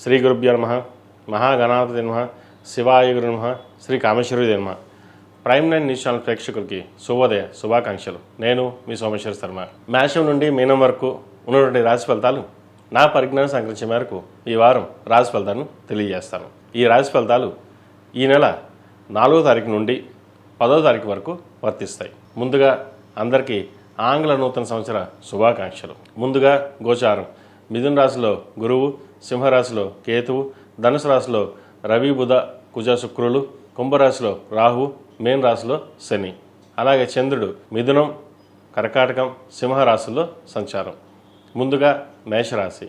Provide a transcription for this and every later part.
శ్రీ గురుభ్యో నమః. మహాగణాధిపతయే నమః. శివాయ గురు నమః. శ్రీ కామేశ్వరాయ నమః. ప్రైమ్ 9 న్యూస్ ఛానల్ ప్రేక్షకులకి శుభోదయ శుభాకాంక్షలు. నేను మీ సోమేశ్వర శర్మ. మేషం నుండి మీనం వరకు ఉన్నటువంటి రాశి ఫలితాలు నా పరిజ్ఞానం సంకరించే మేరకు ఈ వారం రాశి ఫలితాలను తెలియజేస్తాను. ఈ రాశి ఫలితాలు ఈ నెల 4వ తారీఖు నుండి 10వ తారీఖు వరకు వర్తిస్తాయి. ముందుగా అందరికీ ఆంగ్ల నూతన సంవత్సర శుభాకాంక్షలు. ముందుగా గోచారం: మిథున రాశిలో గురువు, సింహరాశిలో కేతువు, ధనుసు రాశిలో రవి, బుధ, కుజ, శుక్రులు, కుంభరాశిలో రాహు, మేన్ రాశిలో శని. అలాగే చంద్రుడు మిథునం, కర్కాటకం, సింహరాశిలో సంచారం. ముందుగా మేషరాశి.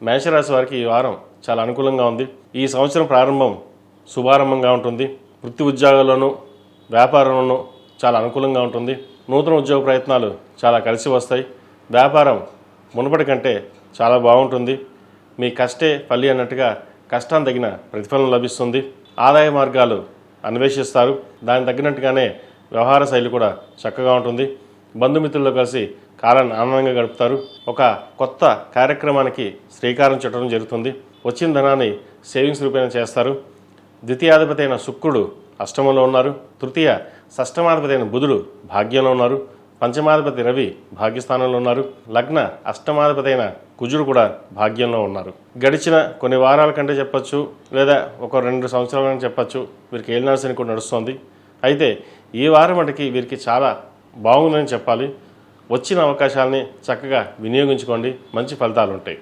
మేషరాశి వారికి ఈ వారం చాలా అనుకూలంగా ఉంది. ఈ సంవత్సరం ప్రారంభం శుభారంభంగా ఉంటుంది. వృత్తి ఉద్యోగాల్లోనూ వ్యాపారంలోనూ చాలా అనుకూలంగా ఉంటుంది. నూతన ఉద్యోగ ప్రయత్నాలు చాలా కలిసి వస్తాయి. వ్యాపారం మునుపటి కంటే చాలా బాగుంటుంది. మీ కష్టే ఫలి అన్నట్టుగా కష్టానికి తగిన ప్రతిఫలం లభిస్తుంది. ఆదాయ మార్గాలు అన్వేషిస్తారు. దానికి తగినట్టుగానే వ్యవహార శైలి కూడా చక్కగా ఉంటుంది. బంధుమిత్రులతో కలిసి కాలాన్ని ఆనందంగా గడుపుతారు. ఒక కొత్త కార్యక్రమానికి శ్రీకారం చుట్టడం జరుగుతుంది. వచ్చిన ధనాన్ని సేవింగ్స్ రూపేణ చేస్తారు. ద్వితీయాధిపతి అయిన శుక్రుడు అష్టమంలో ఉన్నారు. తృతీయ షష్టమాధిపతి అయిన బుధుడు భాగ్యంలో ఉన్నారు. పంచమాధిపతి రవి భాగ్యస్థానంలో ఉన్నారు. లగ్న అష్టమాధిపతి అయిన కుజుడు కూడా భాగ్యంలో ఉన్నారు. గడిచిన కొన్ని వారాల కంటే చెప్పచ్చు, లేదా ఒక 2 సంవత్సరాల చెప్పచ్చు, వీరికి ఏలినాశని కూడా నడుస్తుంది. అయితే ఈ వారం మటుకి వీరికి చాలా బాగుందని చెప్పాలి. వచ్చిన అవకాశాలని చక్కగా వినియోగించుకోండి, మంచి ఫలితాలు ఉంటాయి.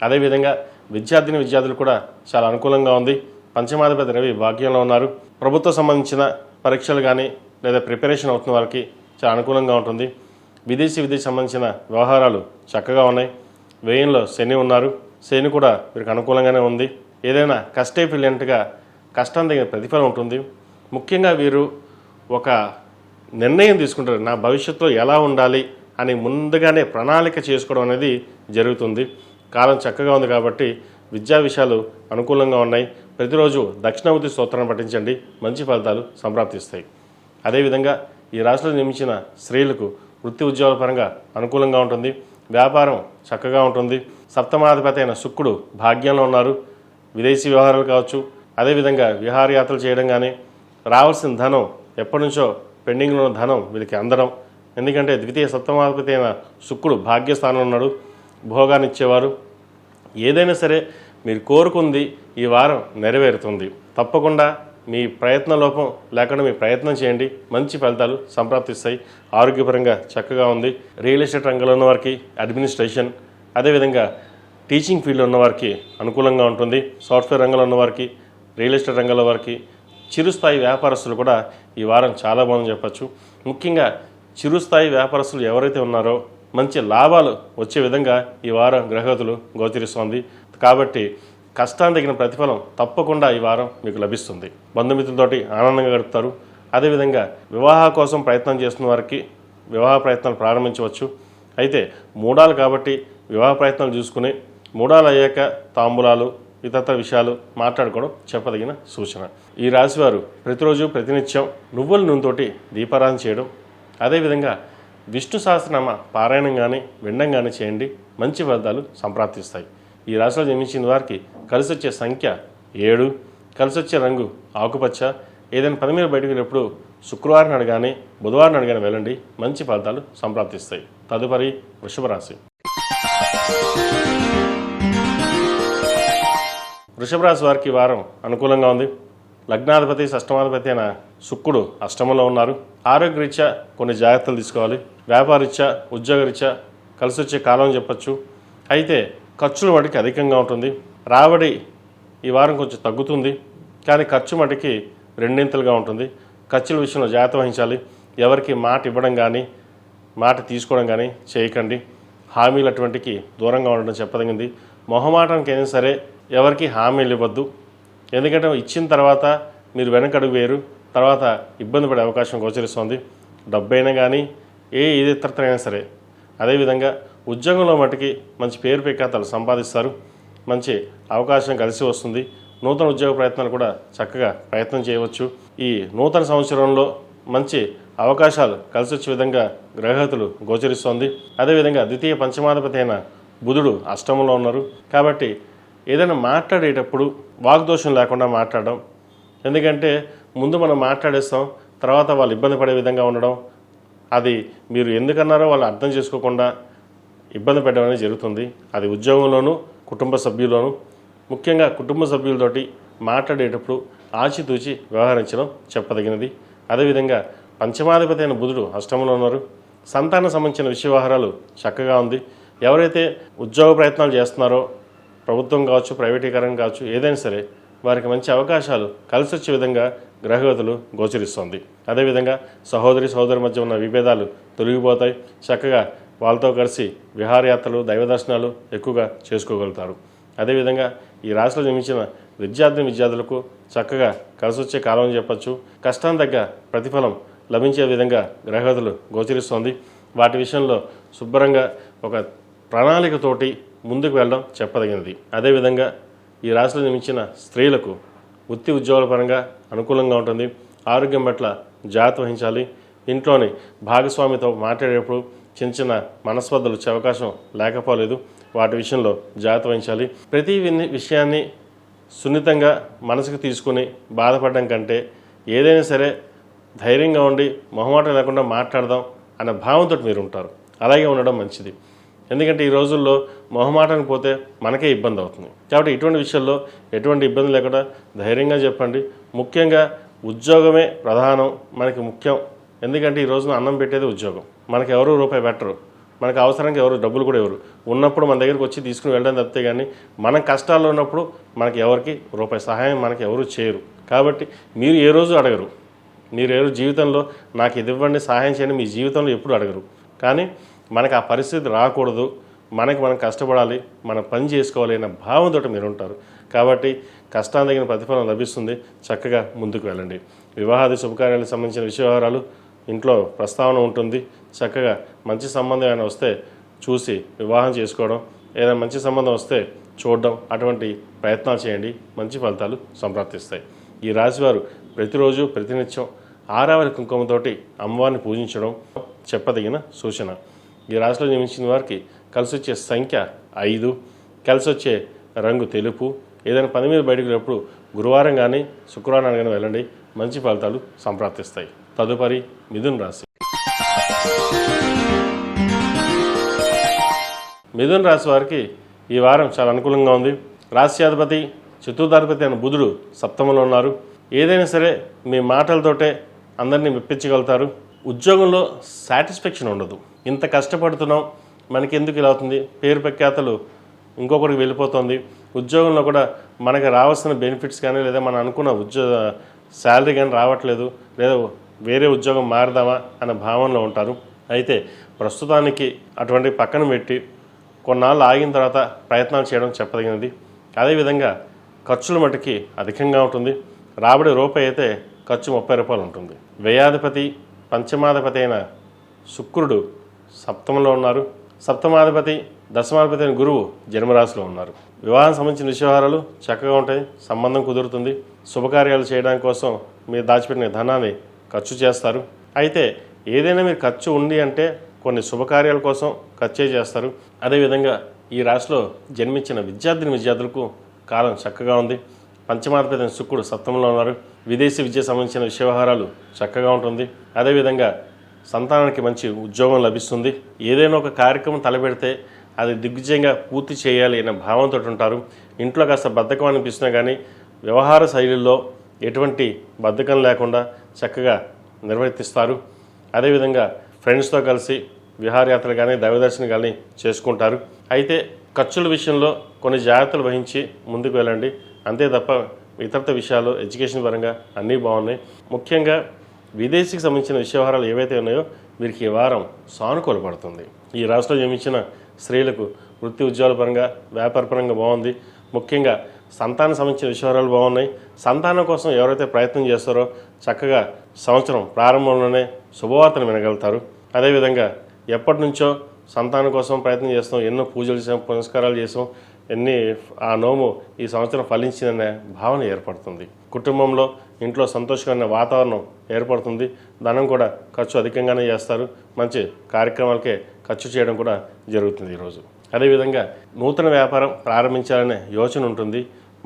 అదేవిధంగా విద్యార్థులు కూడా చాలా అనుకూలంగా ఉంది. పంచమాధిపతి రవి భాగ్యంలో ఉన్నారు. ప్రభుత్వ సంబంధించిన పరీక్షలు కానీ లేదా ప్రిపరేషన్ అవుతున్న వాళ్ళకి చాలా అనుకూలంగా ఉంటుంది. విదేశీ సంబంధించిన వ్యవహారాలు చక్కగా ఉన్నాయి. వ్యయంలో శని ఉన్నారు. శని కూడా వీరికి అనుకూలంగానే ఉంది. ఏదైనా కష్టే ఫిలియంట్గా కష్టం తగిన ప్రతిఫలం ఉంటుంది. ముఖ్యంగా వీరు ఒక నిర్ణయం తీసుకుంటారు. నా భవిష్యత్తులో ఎలా ఉండాలి అని ముందుగానే ప్రణాళిక చేసుకోవడం అనేది జరుగుతుంది. కాలం చక్కగా ఉంది కాబట్టి విద్యా విషయాలు అనుకూలంగా ఉన్నాయి. ప్రతిరోజు దక్షిణామూర్తి స్తోత్రాన్ని పఠించండి, మంచి ఫలితాలు సంప్రాప్తిస్తాయి. అదేవిధంగా ఈ రాశిలో నిర్మించిన స్త్రీలకు వృత్తి ఉద్యోగాల పరంగా అనుకూలంగా ఉంటుంది. వ్యాపారం చక్కగా ఉంటుంది. సప్తమాధిపతి అయిన శుక్రుడు భాగ్యంలో ఉన్నారు. విదేశీ వ్యవహారాలు కావచ్చు, అదేవిధంగా విహారయాత్రలు చేయడం కానీ, రావాల్సిన ధనం ఎప్పటి నుంచో పెండింగ్లో ఉన్న ధనం వీరికి అందడం. ఎందుకంటే ద్వితీయ సప్తమాధిపతి అయిన శుక్రుడు భాగ్యస్థానంలో ఉన్నాడు. భోగాన్ని ఇచ్చేవారు. ఏదైనా సరే మీరు కోరుకుంది ఈ వారం నెరవేరుతుంది. తప్పకుండా మీ ప్రయత్న లోపం లేకుండా మీ ప్రయత్నం చేయండి, మంచి ఫలితాలు సంప్రాప్తిస్తాయి. ఆరోగ్యపరంగా చక్కగా ఉంది. రియల్ ఎస్టేట్ రంగంలో ఉన్నవారికి, అడ్మినిస్ట్రేషన్, అదేవిధంగా టీచింగ్ ఫీల్డ్లో ఉన్నవారికి అనుకూలంగా ఉంటుంది. సాఫ్ట్వేర్ రంగంలో ఉన్నవారికి, రియల్ ఎస్టేట్ రంగంలో వారికి, చిరుస్థాయి వ్యాపారస్తులు కూడా ఈ వారం చాలా బాగుందని చెప్పచ్చు. ముఖ్యంగా చిరుస్థాయి వ్యాపారస్తులు ఎవరైతే ఉన్నారో మంచి లాభాలు వచ్చే విధంగా ఈ వారం గ్రహగతులు గోచరిస్తోంది. కాబట్టి కష్టానికి తగిన ప్రతిఫలం తప్పకుండా ఈ వారం మీకు లభిస్తుంది. బంధుమిత్రులతోటి ఆనందంగా గడుపుతారు. అదేవిధంగా వివాహ కోసం ప్రయత్నం చేస్తున్న వారికి వివాహ ప్రయత్నాలు ప్రారంభించవచ్చు. అయితే మూడాలు కాబట్టి వివాహ ప్రయత్నాలు చూసుకుని మూడాలు అయ్యాక తాంబూలాలు ఇతర విషయాలు మాట్లాడుకోవడం చెప్పదగిన సూచన. ఈ రాశివారు ప్రతిరోజు ప్రతినిత్యం నువ్వుల నూనెతోటి దీపారాధన చేయడం, అదేవిధంగా విష్ణు సహస్రనామ పారాయణం కానీ వినడం కానీ చేయండి, మంచి ఫలితాలు సంప్రాప్తిస్తాయి. ఈ రాశిలో జన్మించిన వారికి కలిసి వచ్చే సంఖ్య 7, కలిసి వచ్చే రంగు ఆకుపచ్చ. ఏదైనా పని మీద బయటకు వెళ్ళినప్పుడు శుక్రవారం నాడు కానీ బుధవారం నాడు కానీ వెళ్ళండి, మంచి ఫలితాలు సంప్రాప్తిస్తాయి. తదుపరి వృషభ రాశి. వృషభ రాశి వారికి ఈ వారం అనుకూలంగా ఉంది. లగ్నాధిపతి షష్టమాధిపతి అయిన శుక్రుడు అష్టమంలో ఉన్నారు. ఆరోగ్యరీత్యా కొన్ని జాగ్రత్తలు తీసుకోవాలి. వ్యాపారరీత్యా, ఉద్యోగరీత్యా కలిసి వచ్చే కాలం చెప్పచ్చు. అయితే ఖర్చుల మటుకి అధికంగా ఉంటుంది. రాబడి ఈ వారం కొంచెం తగ్గుతుంది, కానీ ఖర్చు మటుకి రెండింతలుగా ఉంటుంది. ఖర్చుల విషయంలో జాగ్రత్త వహించాలి. ఎవరికి మాట ఇవ్వడం కానీ మాట తీసుకోవడం కానీ చేయకండి. హామీలు అటువంటికి దూరంగా ఉండడం చెప్పదగింది. మొహమాటానికి అయినా సరే ఎవరికి హామీలు ఇవ్వద్దు. ఎందుకంటే ఇచ్చిన తర్వాత మీరు వెనకడుగు వేరు, తర్వాత ఇబ్బంది పడే అవకాశం గోచరిస్తుంది. డబ్బైనా కానీ ఏది ఇతరత్రైనా సరే. అదేవిధంగా ఉద్యోగంలో మటుకి మంచి పేరు ప్రఖ్యాతలు సంపాదిస్తారు. మంచి అవకాశం కలిసి వస్తుంది. నూతన ఉద్యోగ ప్రయత్నాలు కూడా చక్కగా ప్రయత్నం చేయవచ్చు. ఈ నూతన సంవత్సరంలో మంచి అవకాశాలు కలిసి వచ్చే విధంగా గ్రహగతులు గోచరిస్తోంది. అదేవిధంగా ద్వితీయ పంచమాధిపతి అయిన బుధుడు అష్టమంలో ఉన్నారు. కాబట్టి ఏదైనా మాట్లాడేటప్పుడు వాగ్దోషం లేకుండా మాట్లాడడం. ఎందుకంటే ముందు మనం మాట్లాడేస్తాం, తర్వాత వాళ్ళు ఇబ్బంది పడే విధంగా ఉండడం, అది మీరు ఎందుకన్నారో వాళ్ళు అర్థం చేసుకోకుండా ఇబ్బంది పెట్టడం అనేది జరుగుతుంది. అది ఉద్యోగంలోనూ కుటుంబ సభ్యుల్లోనూ. ముఖ్యంగా కుటుంబ సభ్యులతోటి మాట్లాడేటప్పుడు ఆచితూచి వ్యవహరించడం చెప్పదగినది. అదేవిధంగా పంచమాధిపతి అయిన బుధుడు అష్టమంలో ఉన్నారు. సంతానం సంబంధించిన విషయ వ్యవహారాలు చక్కగా ఉంది. ఎవరైతే ఉద్యోగ ప్రయత్నాలు చేస్తున్నారో, ప్రభుత్వం కావచ్చు, ప్రైవేటీకరణ కావచ్చు, ఏదైనా సరే వారికి మంచి అవకాశాలు కలిసి వచ్చే విధంగా గ్రహగతులు గోచరిస్తోంది. అదేవిధంగా సహోదరి మధ్య ఉన్న విభేదాలు తొలగిపోతాయి. చక్కగా వాళ్ళతో కలిసి విహారయాత్రలు, దైవ దర్శనాలు ఎక్కువగా చేసుకోగలుగుతారు. అదేవిధంగా ఈ రాశిలో జన్మించిన విద్యార్థులకు చక్కగా కలిసి వచ్చే కాలం అని చెప్పచ్చు. కష్టం తగ్గ ప్రతిఫలం లభించే విధంగా గ్రహగతులు గోచరిస్తోంది. వాటి విషయంలో శుభ్రంగా ఒక ప్రణాళికతోటి ముందుకు వెళ్ళడం చెప్పదగినది. అదేవిధంగా ఈ రాశిలో జన్మించిన స్త్రీలకు వృత్తి ఉద్యోగాల పరంగా అనుకూలంగా ఉంటుంది. ఆరోగ్యం పట్ల జాగ్రత్త వహించాలి. ఇంట్లోని భాగస్వామితో మాట్లాడేటప్పుడు చిన్న చిన్న మనస్పర్ధలు వచ్చే అవకాశం లేకపోలేదు. వాటి విషయంలో జాగ్రత్త వహించాలి. ప్రతి విషయాన్ని సున్నితంగా మనసుకు తీసుకుని బాధపడడం కంటే ఏదైనా సరే ధైర్యంగా ఉండి మొహమాటం లేకుండా మాట్లాడదాం అనే భావంతో మీరు ఉంటారు. అలాగే ఉండడం మంచిది. ఎందుకంటే ఈ రోజుల్లో మొహమాటానికి పోతే మనకే ఇబ్బంది అవుతుంది. కాబట్టి ఇటువంటి విషయాల్లో ఎటువంటి ఇబ్బంది లేకుండా ధైర్యంగా చెప్పండి. ముఖ్యంగా ఉద్యోగమే ప్రధానం, మనకి ముఖ్యం. ఎందుకంటే ఈ రోజున అన్నం పెట్టేది ఉద్యోగం. మనకు ఎవరు రూపాయి పెట్టరు, మనకు అవసరానికి ఎవరు డబ్బులు కూడా ఎవరు ఉన్నప్పుడు మన దగ్గరికి వచ్చి తీసుకుని వెళ్ళడం తప్పితే కానీ మనం కష్టాల్లో ఉన్నప్పుడు మనకి ఎవరికి రూపాయి సహాయం మనకి ఎవరు చేయరు. కాబట్టి మీరు ఏ రోజు అడగరు. మీరు ఏ రోజు జీవితంలో నాకు ఇది ఇవ్వండి, సహాయం చేయండి మీ జీవితంలో ఎప్పుడు అడగరు. కానీ మనకు ఆ పరిస్థితి రాకూడదు, మనం కష్టపడాలి, మనం పని చేసుకోవాలి అనే భావంతో మీరు ఉంటారు. కాబట్టి కష్టాన్ని తగిన ప్రతిఫలం లభిస్తుంది. చక్కగా ముందుకు వెళ్ళండి. వివాహాది శుభకార్యాలకు సంబంధించిన విషయ వ్యవహారాలు ఇంట్లో ప్రస్తావన ఉంటుంది. చక్కగా మంచి సంబంధం ఏమైనా వస్తే చూసి వివాహం చేసుకోవడం, ఏదైనా మంచి సంబంధం వస్తే చూడడం, అటువంటి ప్రయత్నాలు చేయండి. మంచి ఫలితాలు సంప్రాప్తిస్తాయి. ఈ రాశివారు ప్రతిరోజు ప్రతినిత్యం ఆరావళి కుంకుమతోటి అమ్మవారిని పూజించడం చెప్పదగిన సూచన. ఈ రాశిలో జన్మించిన వారికి కలిసి వచ్చే సంఖ్య 5, కలిసి వచ్చే రంగు తెలుపు. ఏదైనా పని మీద బయటకు వెళ్ళినప్పుడు గురువారం కానీ శుక్రవారం కానీ వెళ్ళండి. మంచి ఫలితాలు సంప్రాప్తిస్తాయి. తదుపరి మిథున రాశి. మిథున రాశి వారికి ఈ వారం చాలా అనుకూలంగా ఉంది. రాశ్యాధిపతి చతుర్థాధిపతి అయిన బుధుడు సప్తమంలో ఉన్నారు. ఏదైనా సరే మీ మాటలతోటే అందరినీ మెప్పించగలుగుతారు. ఉద్యోగంలో సాటిస్ఫాక్షన్ ఉండదు. ఇంత కష్టపడుతున్నాం, మనకి ఎందుకు ఇలా అవుతుంది, పేరు ప్రఖ్యాతలు ఇంకొకరికి వెళ్ళిపోతుంది. ఉద్యోగంలో కూడా మనకి రావాల్సిన బెనిఫిట్స్ కానీ లేదా మనం అనుకున్న శాలరీ కానీ రావట్లేదు, లేదా వేరే ఉద్యోగం మారదామా అనే భావనలో ఉంటారు. అయితే ప్రస్తుతానికి అటువంటి పక్కన పెట్టి కొన్నాళ్ళు ఆగిన తర్వాత ప్రయత్నాలు చేయడం చెప్పదగినది. అదేవిధంగా ఖర్చుల మటుకి అధికంగా ఉంటుంది. రాబడి రూపాయి అయితే ఖర్చు 30 రూపాయలు ఉంటుంది. వ్యయాధిపతి పంచమాధిపతి అయిన శుక్రుడు సప్తమంలో ఉన్నారు. సప్తమాధిపతి దశమాధిపతి అయిన గురువు జన్మరాశిలో ఉన్నారు. వివాహం సంబంధించిన విషయాలు చక్కగా ఉంటాయి. సంబంధం కుదురుతుంది. శుభకార్యాలు చేయడానికి కోసం మీరు దాచిపెట్టిన ధనాన్ని ఖర్చు చేస్తారు. అయితే ఏదైనా మీరు ఖర్చు ఉంది అంటే కొన్ని శుభకార్యాల కోసం ఖర్చే చేస్తారు. అదేవిధంగా ఈ రాశిలో జన్మించిన విద్యార్థులకు కాలం చక్కగా ఉంది. పంచమాధిపతి శుక్రుడు సప్తమంలో ఉన్నారు. విదేశీ విద్యకు సంబంధించిన విషయ వ్యవహారాలు చక్కగా ఉంటుంది. అదేవిధంగా సంతానానికి మంచి ఉద్యోగం లభిస్తుంది. ఏదైనా ఒక కార్యక్రమం తలపెడితే అది దిగ్విజయంగా పూర్తి చేయాలి అనే భావంతో ఉంటారు. ఇంట్లో కాస్త బద్ధకం అనిపిస్తున్నా కానీ వ్యవహార శైలిలో ఎటువంటి బద్ధకం లేకుండా చక్కగా నిర్వర్తిస్తారు. అదేవిధంగా ఫ్రెండ్స్తో కలిసి విహారయాత్రలు కానీ దైవదర్శనం కానీ చేసుకుంటారు. అయితే ఖర్చుల విషయంలో కొన్ని జాగ్రత్తలు వహించి ముందుకు వెళ్ళండి. అంతే తప్ప ఇతరత విషయాలు ఎడ్యుకేషన్ పరంగా అన్నీ బాగున్నాయి. ముఖ్యంగా విదేశీకి సంబంధించిన విషయవహారాలు ఏవైతే ఉన్నాయో వీరికి ఈ వారం సానుకూలపడుతుంది. ఈ రాష్ట్రంలో జన్మించిన స్త్రీలకు వృత్తి ఉద్యోగాల పరంగా వ్యాపార పరంగా బాగుంది. ముఖ్యంగా సంతానం సంబంధించిన విషయాలు బాగున్నాయి. సంతానం కోసం ఎవరైతే ప్రయత్నం చేస్తారో చక్కగా సంవత్సరం ప్రారంభంలోనే శుభవార్తను వినగలుగుతారు. అదేవిధంగా ఎప్పటి నుంచో సంతానం కోసం ప్రయత్నం చేస్తాం, ఎన్నో పూజలు చేసాం, పునస్కారాలు చేసాం, ఆ నోము ఈ సంవత్సరం ఫలించిందనే భావన ఏర్పడుతుంది. కుటుంబంలో ఇంట్లో సంతోషకరమైన వాతావరణం ఏర్పడుతుంది. ధనం కూడా ఖర్చు అధికంగానే చేస్తారు. మంచి కార్యక్రమాలకే ఖర్చు చేయడం కూడా జరుగుతుంది ఈరోజు. అదేవిధంగా నూతన వ్యాపారం ప్రారంభించాలనే యోచన ఉంటుంది.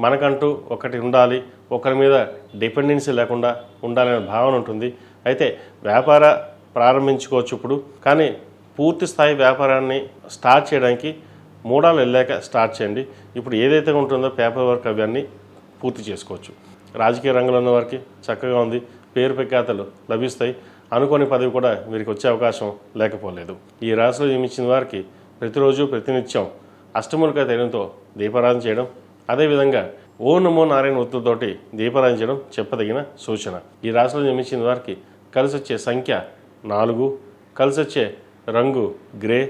మనకంటూ ఒకటి ఉండాలి, ఒకరి మీద డిపెండెన్సీ లేకుండా ఉండాలనే భావన ఉంటుంది. అయితే వ్యాపార ప్రారంభించుకోవచ్చు ఇప్పుడు, కానీ పూర్తి స్థాయి వ్యాపారాన్ని స్టార్ట్ చేయడానికి 3 ఏళ్ళు వెళ్ళాక స్టార్ట్ చేయండి. ఇప్పుడు ఏదైతే ఉంటుందో పేపర్ వర్క్ అవన్నీ పూర్తి చేసుకోవచ్చు. రాజకీయ రంగంలో ఉన్న వారికి చక్కగా ఉంది. పేరు ప్రఖ్యాతలు లభిస్తాయి. అనుకోని పదవి కూడా వీరికి వచ్చే అవకాశం లేకపోలేదు. ఈ రాశిలో జన్మించిన వారికి ప్రతిరోజు ప్రతినిత్యం అష్టములికా తైలంతో దీపారాధన చేయడం, అదేవిధంగా ఓం నమో నారాయణ ఒత్తులతోటి దీపారాధన చేయడం చెప్పదగిన సూచన. ఈ రాశిలో జన్మించిన వారికి కలిసి వచ్చే సంఖ్య 4, కలిసి వచ్చే రంగు గ్రే.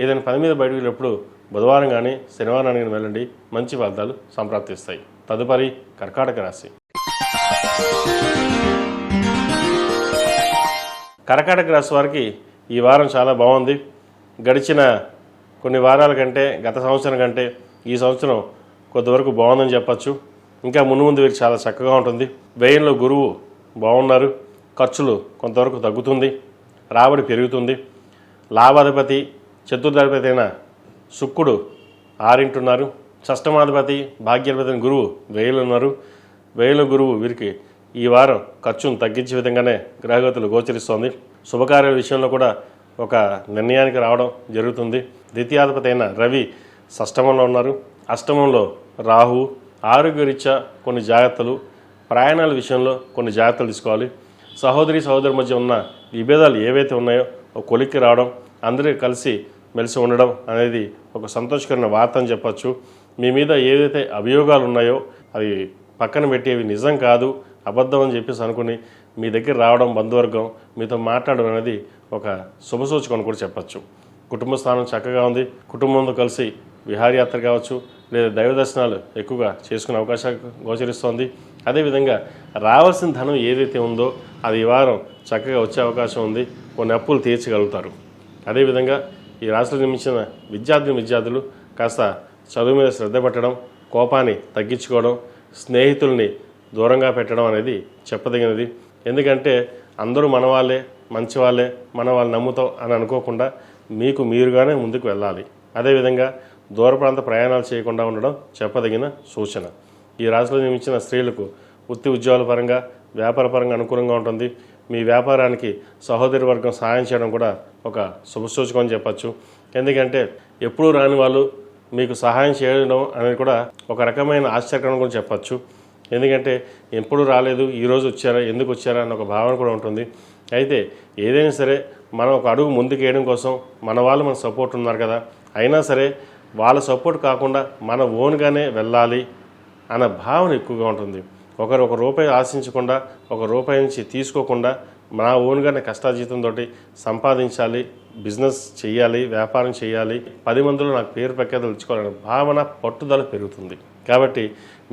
ఏదైనా పని మీద బయటకు వెళ్ళినప్పుడు బుధవారం కానీ శనివారం కానీ వెళ్ళండి, మంచి ఫలితాలు సంప్రాప్తిస్తాయి. తదుపరి కర్కాటక రాశి. కర్కాటక రాశి వారికి ఈ వారం చాలా బాగుంది. గడిచిన కొన్ని వారాల కంటే, గత సంవత్సరం కంటే ఈ సంవత్సరం కొంతవరకు బాగుందని చెప్పచ్చు. ఇంకా ముందు వీరికి చాలా చక్కగా ఉంటుంది. వ్యయంలో గురువు బాగున్నారు. ఖర్చులు కొంతవరకు తగ్గుతుంది. రాబడి పెరుగుతుంది. లాభాధిపతి చతుర్థాధిపతి అయిన శుక్రుడు 6 ఉన్నారు. షష్టమాధిపతి భాగ్యాధిపతి అయిన గురువు 1000 ఉన్నారు. 1000 గురువు వీరికి ఈ వారం ఖర్చును తగ్గించే విధంగానే గ్రహగతులు గోచరిస్తోంది. శుభకార్యాల విషయంలో కూడా ఒక నిర్ణయానికి రావడం జరుగుతుంది. ద్వితీయాధిపతి అయిన రవి షష్టమంలో ఉన్నారు. అష్టమంలో రాహు. ఆరోగ్యరీత్యా కొన్ని జాగ్రత్తలు, ప్రయాణాల విషయంలో కొన్ని జాగ్రత్తలు తీసుకోవాలి. సహోదరి మధ్య ఉన్న విభేదాలు ఏవైతే ఉన్నాయో ఒక కొలిక్కి రావడం, అందరూ కలిసి మెలిసి ఉండడం అనేది ఒక సంతోషకరమైన వార్త అని చెప్పచ్చు. మీ మీద ఏదైతే అభియోగాలు ఉన్నాయో అవి పక్కన పెట్టి అవి నిజం కాదు, అబద్ధం అని చెప్పేసి అనుకుని మీ దగ్గర రావడం, బంధువర్గం మీతో మాట్లాడడం అనేది ఒక శుభసూచకం అని కూడా చెప్పచ్చు. కుటుంబ స్థానం చక్కగా ఉంది. కుటుంబంతో కలిసి విహారయాత్ర కావచ్చు, లేదా దైవ దర్శనాలు ఎక్కువగా చేసుకునే అవకాశాలు గోచరిస్తోంది. అదేవిధంగా రావాల్సిన ధనం ఏదైతే ఉందో అది ఈ వారం చక్కగా వచ్చే అవకాశం ఉంది. కొన్ని అప్పులు తీర్చగలుగుతారు. అదేవిధంగా ఈ రాశిలో జన్మించిన విద్యార్థులు కాస్త చదువు మీద శ్రద్ధ పెట్టడం, కోపాన్ని తగ్గించుకోవడం, స్నేహితుల్ని దూరంగా పెట్టడం అనేది చెప్పదగినది. ఎందుకంటే అందరూ మన వాళ్ళే, మంచి వాళ్ళే, మన వాళ్ళు నమ్ముతాం అని అనుకోకుండా మీకు మీరుగానే ముందుకు వెళ్ళాలి. అదేవిధంగా దూర ప్రాంత ప్రయాణాలు చేయకుండా ఉండడం చెప్పదగిన సూచన. ఈ రాశిలో జన్మించిన స్త్రీలకు వృత్తి ఉద్యోగాల పరంగా, వ్యాపార పరంగా అనుకూలంగా ఉంటుంది. మీ వ్యాపారానికి సహోదరి వర్గం సహాయం చేయడం కూడా ఒక శుభసూచకం అని చెప్పచ్చు. ఎందుకంటే ఎప్పుడూ రాని వాళ్ళు మీకు సహాయం చేయడం అనేది కూడా ఒక రకమైన ఆశ్చర్యకరం కూడా చెప్పచ్చు. ఎందుకంటే ఎప్పుడు రాలేదు, ఈరోజు వచ్చారా, ఎందుకు వచ్చారా అన్న ఒక భావన కూడా ఉంటుంది. అయితే ఏదైనా సరే మనం ఒక అడుగు ముందుకు వేయడం కోసం మన వాళ్ళు మన సపోర్ట్ ఉన్నారు కదా, అయినా సరే వాళ్ళ సపోర్ట్ కాకుండా మన ఓన్గానే వెళ్ళాలి అన్న భావన ఎక్కువగా ఉంటుంది. ఒకరు ఒక రూపాయి ఆశించకుండా, ఒక రూపాయి నుంచి తీసుకోకుండా నా ఓన్గానే కష్టాజీతంతో సంపాదించాలి, బిజినెస్ చేయాలి, వ్యాపారం చేయాలి, 10 మందిలో నాకు పేరు ప్రఖ్యాతలు తెచ్చుకోవాలనే భావన, పట్టుదల పెరుగుతుంది. కాబట్టి